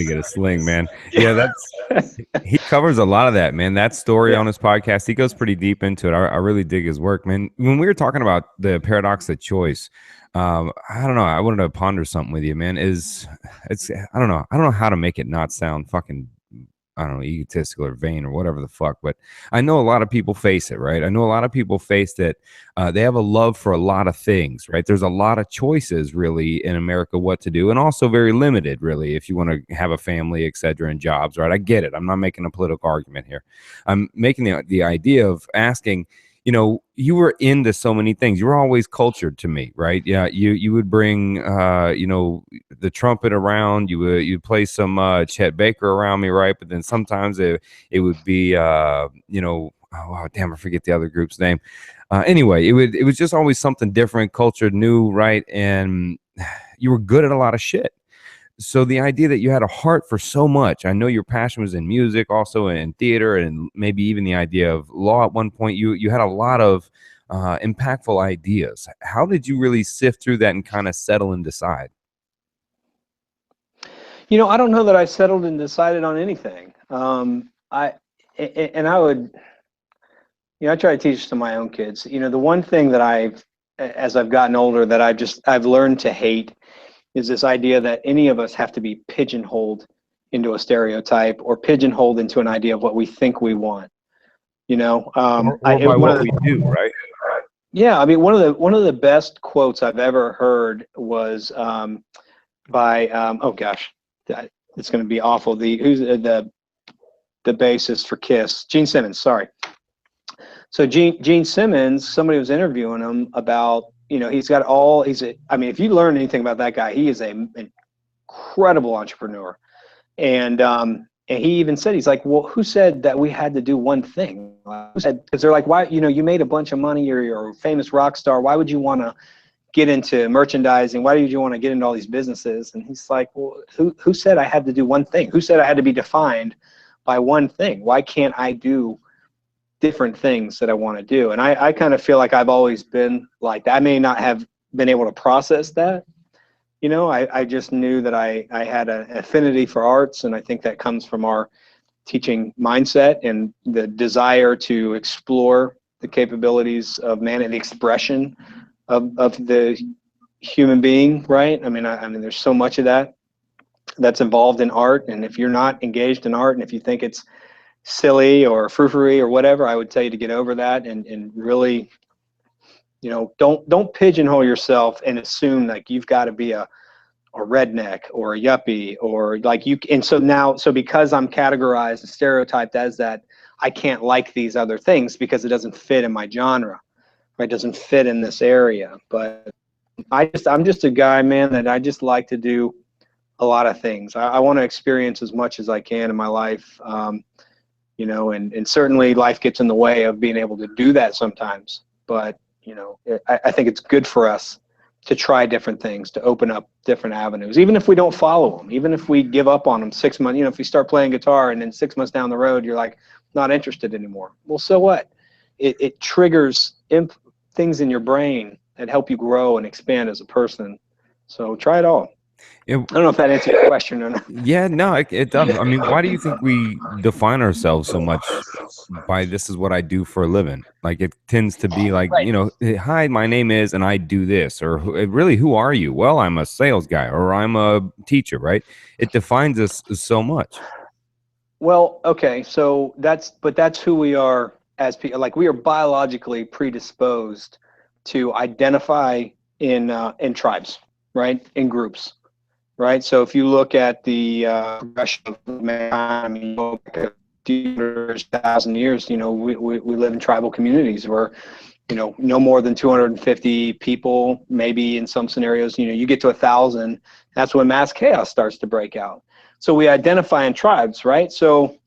get a sling, man. Yeah, he covers a lot of that, man. That story on his podcast, he goes pretty deep into it. I really dig his work, man. When we were talking about the paradox of choice, I don't know. I wanted to ponder something with you, man. I don't know how to make it not sound fucking, I don't know, egotistical or vain or whatever the fuck, but I know a lot of people face it, right? I know a lot of people face that they have a love for a lot of things, right? There's a lot of choices really in America what to do, and also very limited really if you want to have a family, et cetera, and jobs, right? I get it. I'm not making a political argument here. I'm making the idea of asking, you know, you were into so many things. You were always cultured to me, right? Yeah, you would bring you know, the trumpet around. You'd play some Chet Baker around me, right? But then sometimes it would be you know, oh wow, damn, I forget the other group's name. Anyway, it was just always something different, culture new, right? And you were good at a lot of shit. So the idea that you had a heart for so much, I know your passion was in music, also in theater, and maybe even the idea of law at one point. You had a lot of impactful ideas. How did you really sift through that and kind of settle and decide? You know, I don't know that I settled and decided on anything. And I would, you know, I try to teach to my own kids. You know, the one thing that as I've gotten older, that I've learned to hate is this idea that any of us have to be pigeonholed into a stereotype or pigeonholed into an idea of what we think we want. You know, Or by one of what the we do, right? yeah, I mean, one of the best quotes I've ever heard was by oh gosh, it's going to be awful. Who's the bassist for Kiss? Gene Simmons. Sorry. So Gene Simmons, somebody was interviewing him about, you know, I mean, if you learn anything about that guy, he is an incredible entrepreneur. And he even said, he's like, well, who said that we had to do one thing? Who said, because they're like, why, you know, you made a bunch of money, you're a famous rock star. Why would you want to get into merchandising? Why did you want to get into all these businesses? And he's like, well, who said I had to do one thing? Who said I had to be defined by one thing? Why can't I do different things that I want to do? And I kind of feel like I've always been like that. I may not have been able to process that. You know, I just knew that I had an affinity for arts, and I think that comes from our teaching mindset and the desire to explore the capabilities of man and the expression of the human being, right? I mean, there's so much of that that's involved in art, and if you're not engaged in art, and if you think it's silly or frou-frou or whatever, I would tell you to get over that and really, you know, don't pigeonhole yourself and assume like you've got to be a redneck or a yuppie or like you. And so because I'm categorized and stereotyped as that, I can't like these other things because it doesn't fit in my genre, right? It doesn't fit in this area. But I'm just a guy, man, that I just like to do a lot of things. I want to experience as much as I can in my life. You know, and certainly life gets in the way of being able to do that sometimes. But, you know, I think it's good for us to try different things, to open up different avenues, even if we don't follow them, even if we give up on them 6 months. You know, if you start playing guitar and then 6 months down the road, you're like, not interested anymore. Well, so what? It triggers things in your brain that help you grow and expand as a person. So try it all. It, I don't know if that answered your question or not. yeah, no, it does. I mean, why do you think we define ourselves so much by this is what I do for a living? Like it tends to be like, Right. you know, hi, my name is, and I do this, or really, who are you? Well, I'm a sales guy, or I'm a teacher, right? It defines us so much. Well, okay, so that's who we are as people. Like we are biologically predisposed to identify in tribes, right? In groups, right? So if you look at the progression of mankind, I mean, you go back a few 1,000 years, you know, we live in tribal communities where, you know, no more than 250 people, maybe in some scenarios, you know, you get to 1,000, that's when mass chaos starts to break out. So we identify in tribes, right? So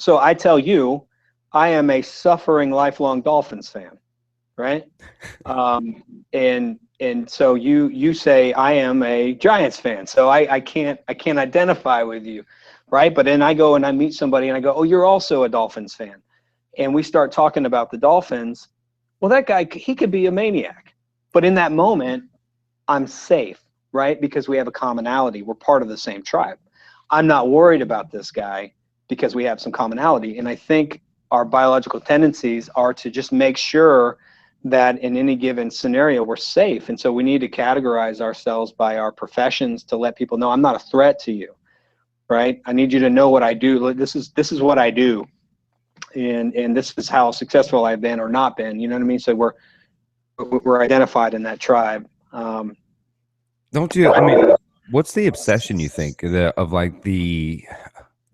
I tell you, I am a suffering lifelong Dolphins fan, right? Um, and so you say I am a Giants fan, so I can't identify with you, right? But then I go and I meet somebody and I go, oh, you're also a Dolphins fan, and we start talking about the Dolphins. Well, that guy, he could be a maniac, but in that moment, I'm safe, right? Because we have a commonality. We're part of the same tribe. I'm not worried about this guy because we have some commonality. And I think our biological tendencies are to just make sure that in any given scenario we're safe. And so we need to categorize ourselves by our professions to let people know I'm not a threat to you, right? I need you to know what I do. This is what I do. And this is how successful I've been or not been. You know what I mean? So we're identified in that tribe. Don't you? I mean, what's the obsession you think of like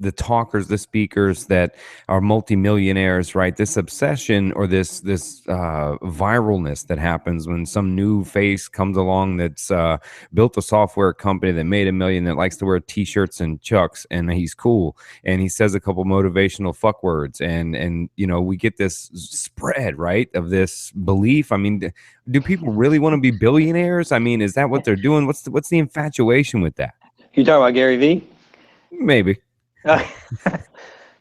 the talkers, the speakers that are multimillionaires, right? This obsession or this viralness that happens when some new face comes along that's built a software company that made $1 million, that likes to wear t-shirts and chucks, and he's cool, and he says a couple motivational fuck words, and you know, we get this spread, right, of this belief. I mean, do people really want to be billionaires? I mean, is that what they're doing? What's the infatuation with that? You talking about Gary Vee? Maybe.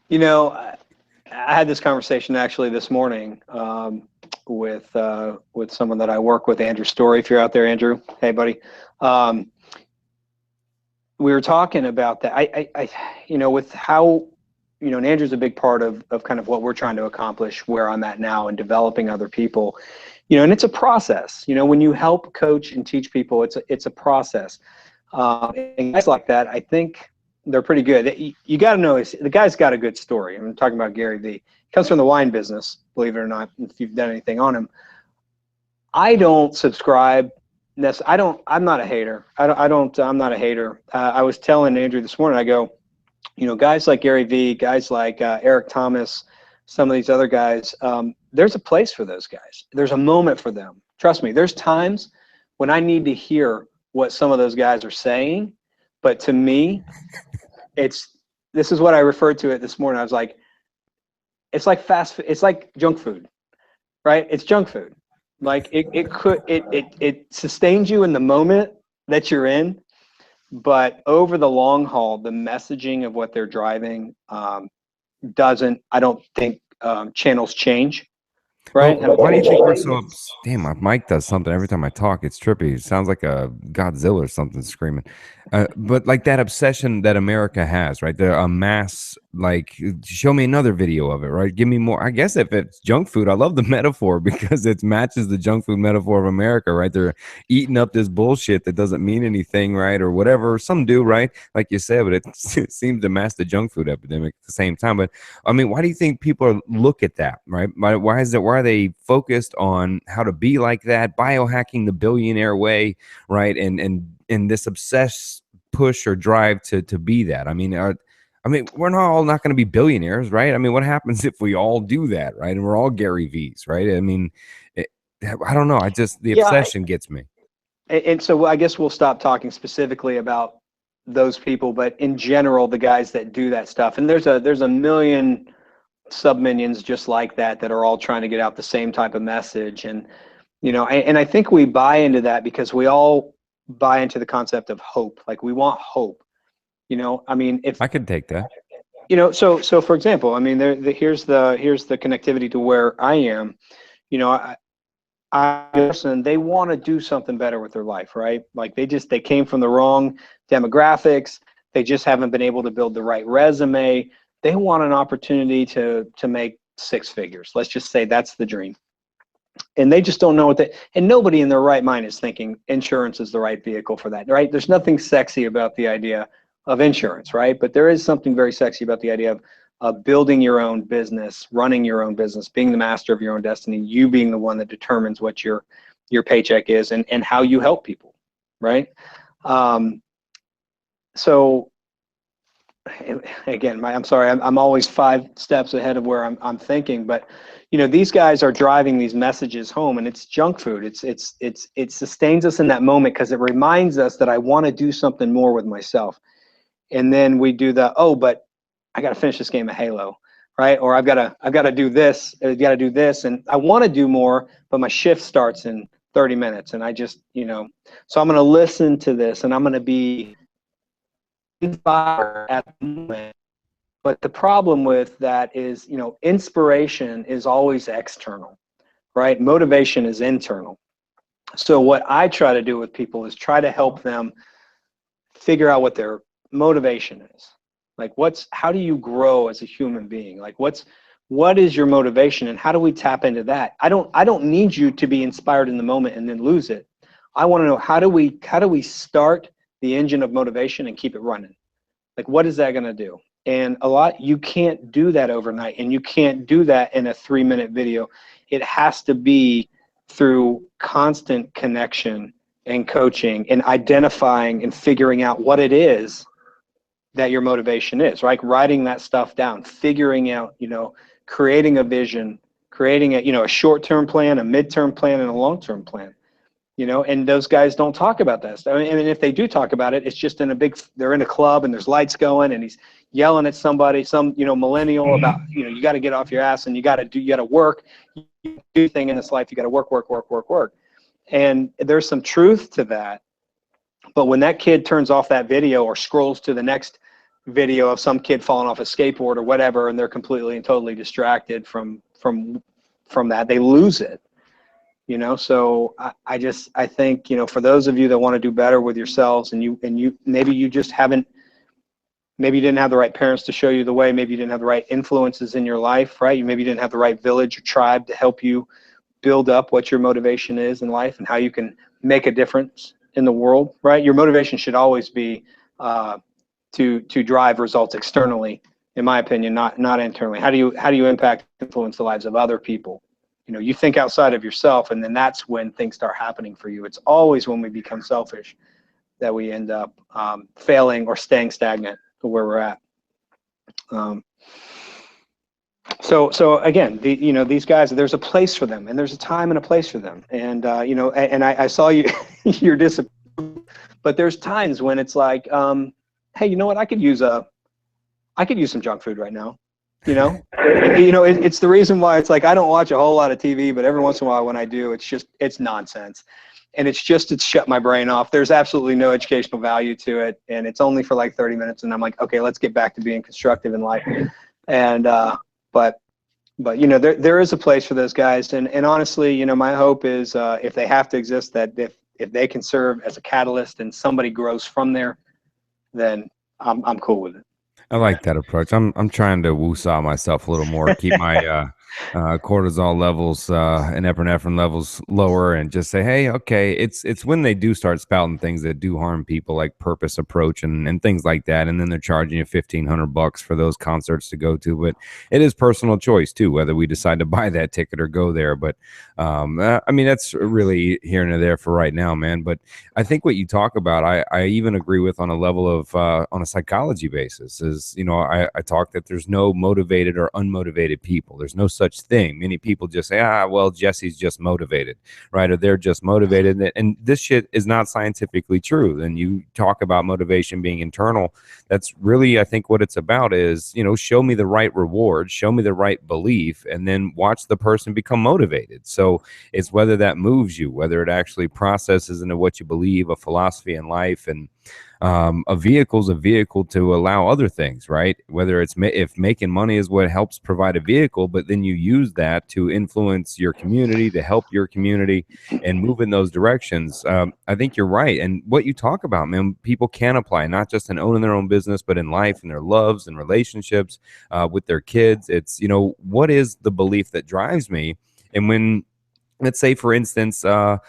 You know, I had this conversation actually this morning with someone that I work with, Andrew Story. If you're out there, Andrew, hey buddy. We were talking about that. I you know, with how, you know, and Andrew's a big part of kind of what we're trying to accomplish where I'm at now and developing other people, you know, and it's a process. You know, when you help coach and teach people, it's a process. And guys like that, I think they're pretty good. You got to know the guy's got a good story. I'm talking about Gary Vee. He comes from the wine business, believe it or not, if you've done anything on him. I don't subscribe. I'm not a hater. I'm not a hater. I was telling Andrew this morning, I go, you know, guys like Gary Vee, guys like Eric Thomas, some of these other guys, there's a place for those guys. There's a moment for them. Trust me, there's times when I need to hear what some of those guys are saying. But to me, this is what I referred to it this morning. I was like, it's like fast food. It's like junk food, right? It's junk food. Like it sustains you in the moment that you're in, but over the long haul, the messaging of what they're driving doesn't. I don't think channels change. Right? Well, why do you think we're so damn, my mic does something every time I talk. It's trippy. It sounds like a Godzilla or something screaming. But like that obsession that America has, right? A mass, like, show me another video of it, right? Give me more. I guess if it's junk food, I love the metaphor because it matches the junk food metaphor of America, right? They're eating up this bullshit that doesn't mean anything, right? Or whatever. Some do, right? Like you said, but it seems to match the junk food epidemic at the same time. But I mean, why do you think people look at that, right? Why are they focused on how to be like that, biohacking the billionaire way, right? And this obsessed push or drive to be that. I mean, we're not going to be billionaires, right? I mean, what happens if we all do that, right? And we're all Gary V's, right? I mean, I don't know. The obsession gets me. And so I guess we'll stop talking specifically about those people, but in general, the guys that do that stuff. And there's a million sub-minions just like that are all trying to get out the same type of message. And, you know, and I think we buy into that because we all buy into the concept of hope. Like, we want hope, you know. I mean, if I could take that, you know, so for example, I mean, here's the connectivity to where I am, you know. Person, they want to do something better with their life, right? Like they came from the wrong demographics. They just haven't been able to build the right resume. They want an opportunity to make 6 figures. Let's just say that's the dream. And they just don't know and nobody in their right mind is thinking insurance is the right vehicle for that, right? There's nothing sexy about the idea of insurance, right? But there is something very sexy about the idea of building your own business, running your own business, being the master of your own destiny, you being the one that determines what your paycheck is and how you help people, right? So again, I'm sorry, I'm always 5 steps ahead of where I'm thinking, but you know, these guys are driving these messages home, and it's junk food. It sustains us in that moment because it reminds us that I want to do something more with myself. And then we do but I got to finish this game of Halo, right? Or I've got to do this. I got to do this, and I want to do more, but my shift starts in 30 minutes, and I just, you know, so I'm going to listen to this, and I'm going to be inspired at the moment. But the problem with that is, you know, inspiration is always external, right? Motivation is internal. So what I try to do with people is try to help them figure out what their motivation is. Like, how do you grow as a human being? Like, what is your motivation, and how do we tap into that? I don't need you to be inspired in the moment and then lose it. I want to know, how do we start the engine of motivation and keep it running? Like, what is that going to do? And you can't do that overnight, and you can't do that in a 3-minute video. It has to be through constant connection and coaching and identifying and figuring out what it is that your motivation is, right? Writing that stuff down, figuring out, creating a vision, creating a short-term plan, a mid-term plan, and a long-term plan. And those guys don't talk about that stuff. And if they do talk about it, it's just they're in a club and there's lights going and he's yelling at somebody, some, millennial about, you got to get off your ass and you got to work, you do thing in this life. You got to work, work, work, work, work. And there's some truth to that. But when that kid turns off that video or scrolls to the next video of some kid falling off a skateboard or whatever, and they're completely and totally distracted from that, they lose it. So I think, for those of you that want to do better with yourselves, and you maybe you just haven't, maybe you didn't have the right parents to show you the way, maybe you didn't have the right influences in your life, right? Maybe you didn't have the right village or tribe to help you build up what your motivation is in life and how you can make a difference in the world, right? Your motivation should always be to drive results externally, in my opinion, not internally. How do you impact, influence the lives of other people? You think outside of yourself, and then that's when things start happening for you. It's always when we become selfish that we end up failing or staying stagnant to where we're at. So again, these guys, there's a place for them, and there's a time and a place for them. And and I saw you, you're disappointed, but there's times when it's like, hey, you know what? I could use some junk food right now. It's the reason why it's like I don't watch a whole lot of TV, but every once in a while when I do, it's nonsense. And it's shut my brain off. There's absolutely no educational value to it. And it's only for like 30 minutes. And I'm like, okay, let's get back to being constructive in life. And, but there is a place for those guys. And honestly, my hope is if they have to exist, that if they can serve as a catalyst and somebody grows from there, then I'm cool with it. I like that approach. I'm trying to woosah myself a little more, keep my cortisol levels and epinephrine levels lower, and just say, hey, okay, it's when they do start spouting things that do harm people, like purpose approach and things like that, and then they're charging you $1,500 for those concerts to go to. But it is personal choice too, whether we decide to buy that ticket or go there. But I mean, that's really here and there for right now, man. But I think what you talk about, I even agree with on a level of on a psychology basis. Is I talk that there's no motivated or unmotivated people. There's no such thing. Many people just say, well, Jesse's just motivated, right? Or they're just motivated. And this shit is not scientifically true. And you talk about motivation being internal. That's really, I think, what it's about is, show me the right reward, show me the right belief, and then watch the person become motivated. So it's whether that moves you, whether it actually processes into what you believe, a philosophy in life, and a vehicle is a vehicle to allow other things, right? Whether it's if making money is what helps provide a vehicle, but then you use that to influence your community, to help your community and move in those directions. I think you're right. And what you talk about, man, people can apply not just in owning their own business, but in life and their loves and relationships with their kids. It's, what is the belief that drives me? And when, let's say, for instance, your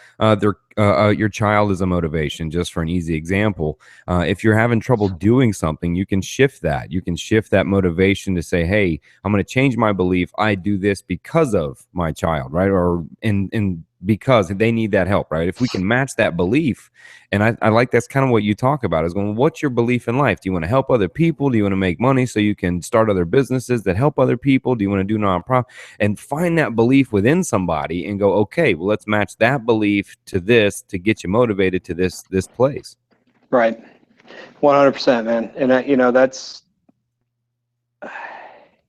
child is a motivation, just for an easy example. If you're having trouble doing something, you can shift that. You can shift that motivation to say, hey, I'm going to change my belief. I do this because of my child, right? Or because they need that help, right? If we can match that belief, and I like that's kind of what you talk about, is going, what's your belief in life? Do you want to help other people? Do you want to make money so you can start other businesses that help other people? Do you want to do nonprofit? And find that belief within somebody and go, okay, well, let's match that belief to this to get you motivated to this place. Right. 100%, man. And that's,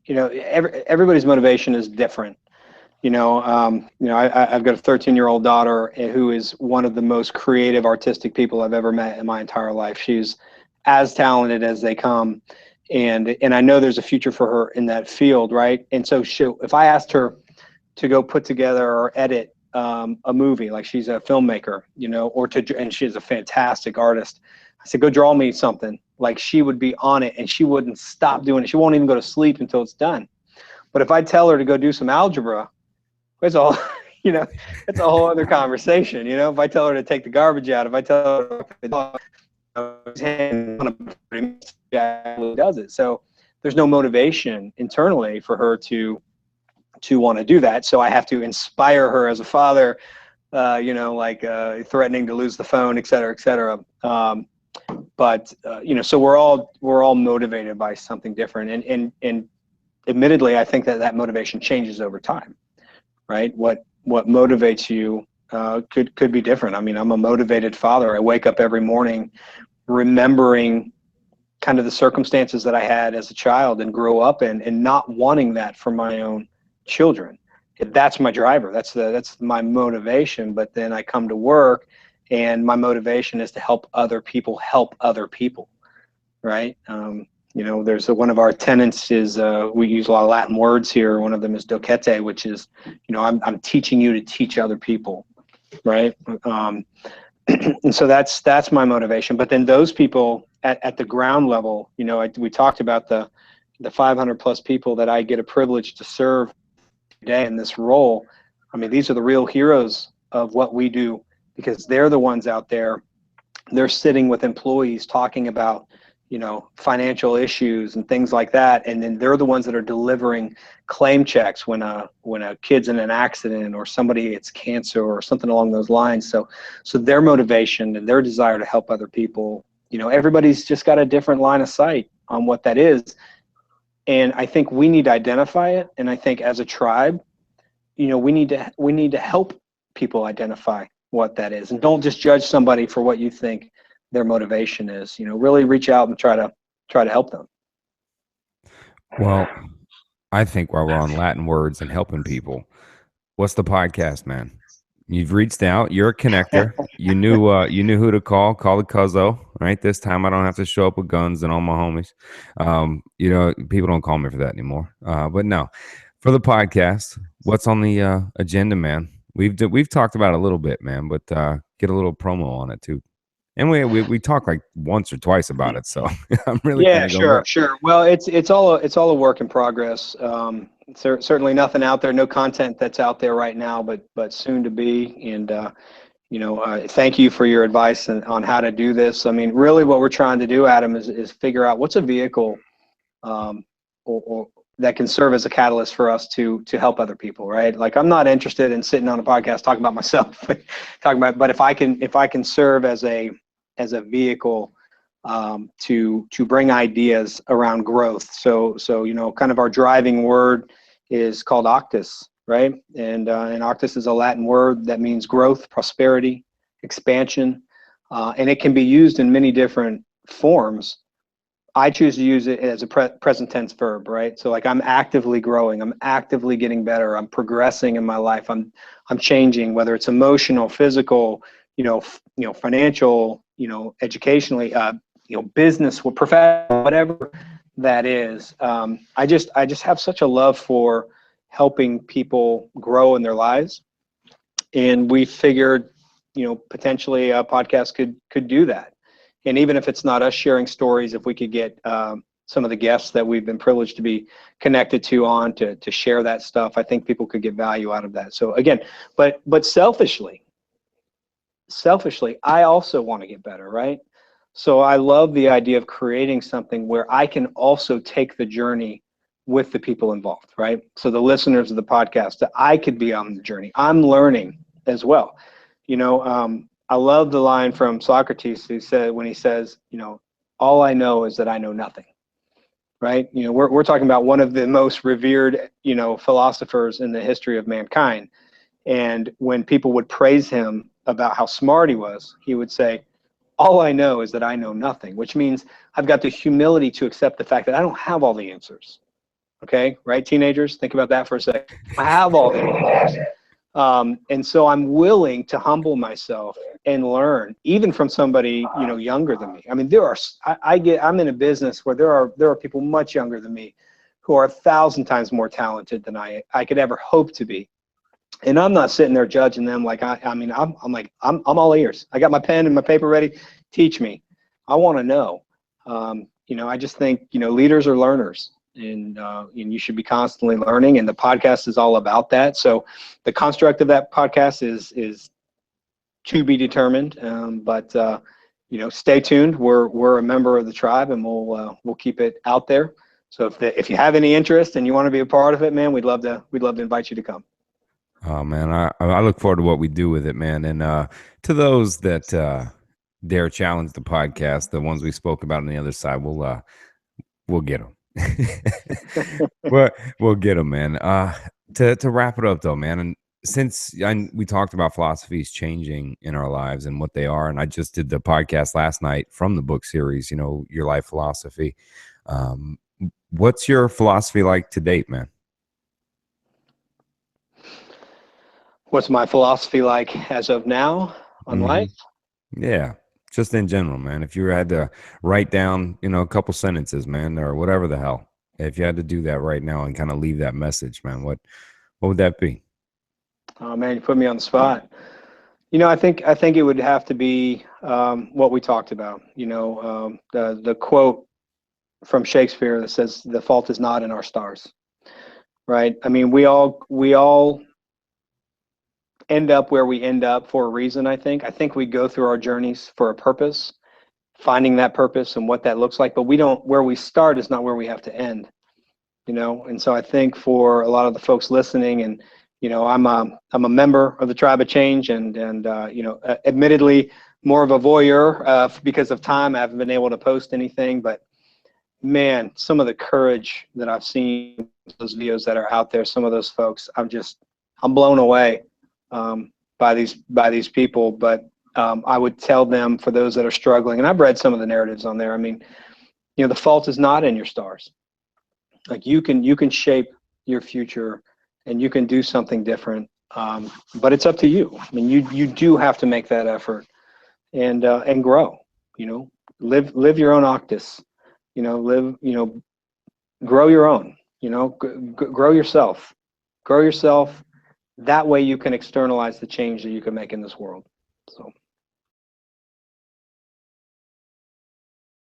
everybody's motivation is different. I've got a 13-year-old daughter who is one of the most creative, artistic people I've ever met in my entire life. She's as talented as they come, and I know there's a future for her in that field, right? And so if I asked her to go put together or edit a movie, like she's a filmmaker, and she's a fantastic artist, I said, go draw me something. Like, she would be on it, and she wouldn't stop doing it. She won't even go to sleep until it's done. But if I tell her to go do some algebra, it's all, it's a whole other conversation. If I tell her to take the garbage out, if I tell her to does it. So there's no motivation internally for her to want to do that. So I have to inspire her as a father, threatening to lose the phone, et cetera, et cetera. But so we're all motivated by something different, and admittedly, I think that motivation changes over time, right? What motivates you could be different. I mean, I'm a motivated father. I wake up every morning remembering kind of the circumstances that I had as a child and grew up in, and not wanting that for my own children. That's my driver. That's my motivation. But then I come to work, and my motivation is to help other people, right? There's one of our tenets is we use a lot of Latin words here. One of them is docete, which is, I'm teaching you to teach other people, right? And so that's my motivation. But then those people at the ground level, we talked about the 500 plus people that I get a privilege to serve today in this role. I mean, these are the real heroes of what we do, because they're the ones out there. They're sitting with employees talking about, financial issues and things like that. And then they're the ones that are delivering claim checks when a kid's in an accident or somebody gets cancer or something along those lines. So their motivation and their desire to help other people, everybody's just got a different line of sight on what that is. And I think we need to identify it. And I think as a tribe, we need to help people identify what that is, and don't just judge somebody for what you think their motivation is. Really reach out and try to help them. Well, I think while we're on Latin words and helping people, what's the podcast, man? You've reached out. You're a connector. You knew who to call. Call the cuzzo, right? This time I don't have to show up with guns and all my homies. People don't call me for that anymore. But no, for the podcast, what's on the agenda, man? We've talked about it a little bit, man, but get a little promo on it too. And we talked like once or twice about it, so I'm really sure. Well, it's all a work in progress. Certainly nothing out there, no content that's out there right now, but soon to be. And thank you for your advice on how to do this. I mean, really, what we're trying to do, Adam, is figure out what's a vehicle or that can serve as a catalyst for us to help other people, right? Like, I'm not interested in sitting on a podcast talking about myself, but if I can serve as a vehicle to bring ideas around growth. So kind of our driving word is called Octus, right? And Octus is a Latin word that means growth, prosperity, expansion, and it can be used in many different forms. I choose to use it as a present tense verb, right? So like, I'm actively growing, I'm actively getting better, I'm progressing in my life, I'm changing, whether it's emotional, physical, financial, educationally, business, professional, whatever that is. I just have such a love for helping people grow in their lives, and we figured, potentially a podcast could do that. And even if it's not us sharing stories, if we could get some of the guests that we've been privileged to be connected to on to share that stuff, I think people could get value out of that. So again, but selfishly, I also want to get better, right? So I love the idea of creating something where I can also take the journey with the people involved, right? So the listeners of the podcast, that I could be on the journey. I'm learning as well. I love the line from Socrates when he says, all I know is that I know nothing, right? We're talking about one of the most revered, philosophers in the history of mankind. And when people would praise him about how smart he was, he would say, all I know is that I know nothing, which means I've got the humility to accept the fact that I don't have all the answers. Okay, right, teenagers? Think about that for a second. I have all the answers. And so I'm willing to humble myself and learn, even from somebody, younger than me. I mean, I'm in a business where there are people much younger than me who are 1,000 times more talented than I could ever hope to be. And I'm not sitting there judging them. Like, I'm all ears. I got my pen and my paper ready. Teach me. I want to know. I just think, leaders are learners, and you should be constantly learning. And the podcast is all about that. So the construct of that podcast is to be determined. But stay tuned. We're a member of the tribe, and we'll keep it out there. So if you have any interest and you want to be a part of it, man, we'd love to invite you to come. Oh man, I look forward to what we do with it, man. And to those that dare challenge the podcast, the ones we spoke about on the other side, we'll get them. We'll get them, man. To wrap it up though, man, and since we talked about philosophies changing in our lives and what they are, and I just did the podcast last night from the book series, your life philosophy. What's your philosophy like to date, man? What's my philosophy like as of now on Hmm. life? Yeah, just in general, man. If you had to write down, a couple sentences, man, or whatever the hell, if you had to do that right now and kind of leave that message, man, what would that be? Oh man, you put me on the spot. I think it would have to be what we talked about. The quote from Shakespeare that says, "The fault is not in our stars." Right? I mean, we all end up where we end up for a reason. I think we go through our journeys for a purpose, finding that purpose and what that looks like. But we don't. Where we start is not where we have to end. And so I think for a lot of the folks listening, and I'm a member of the Tribe of Change, and admittedly more of a voyeur because of time. I haven't been able to post anything, but man, some of the courage that I've seen, those videos that are out there, some of those folks, I'm blown away by these people. But I would tell them, for those that are struggling, and I've read some of the narratives on there. I mean, the fault is not in your stars. Like you can shape your future, and you can do something different. But it's up to you. I mean, you do have to make that effort and grow. Live your own octus. Live. Grow your own. Grow yourself. Grow yourself. That way, you can externalize the change that you can make in this world. So.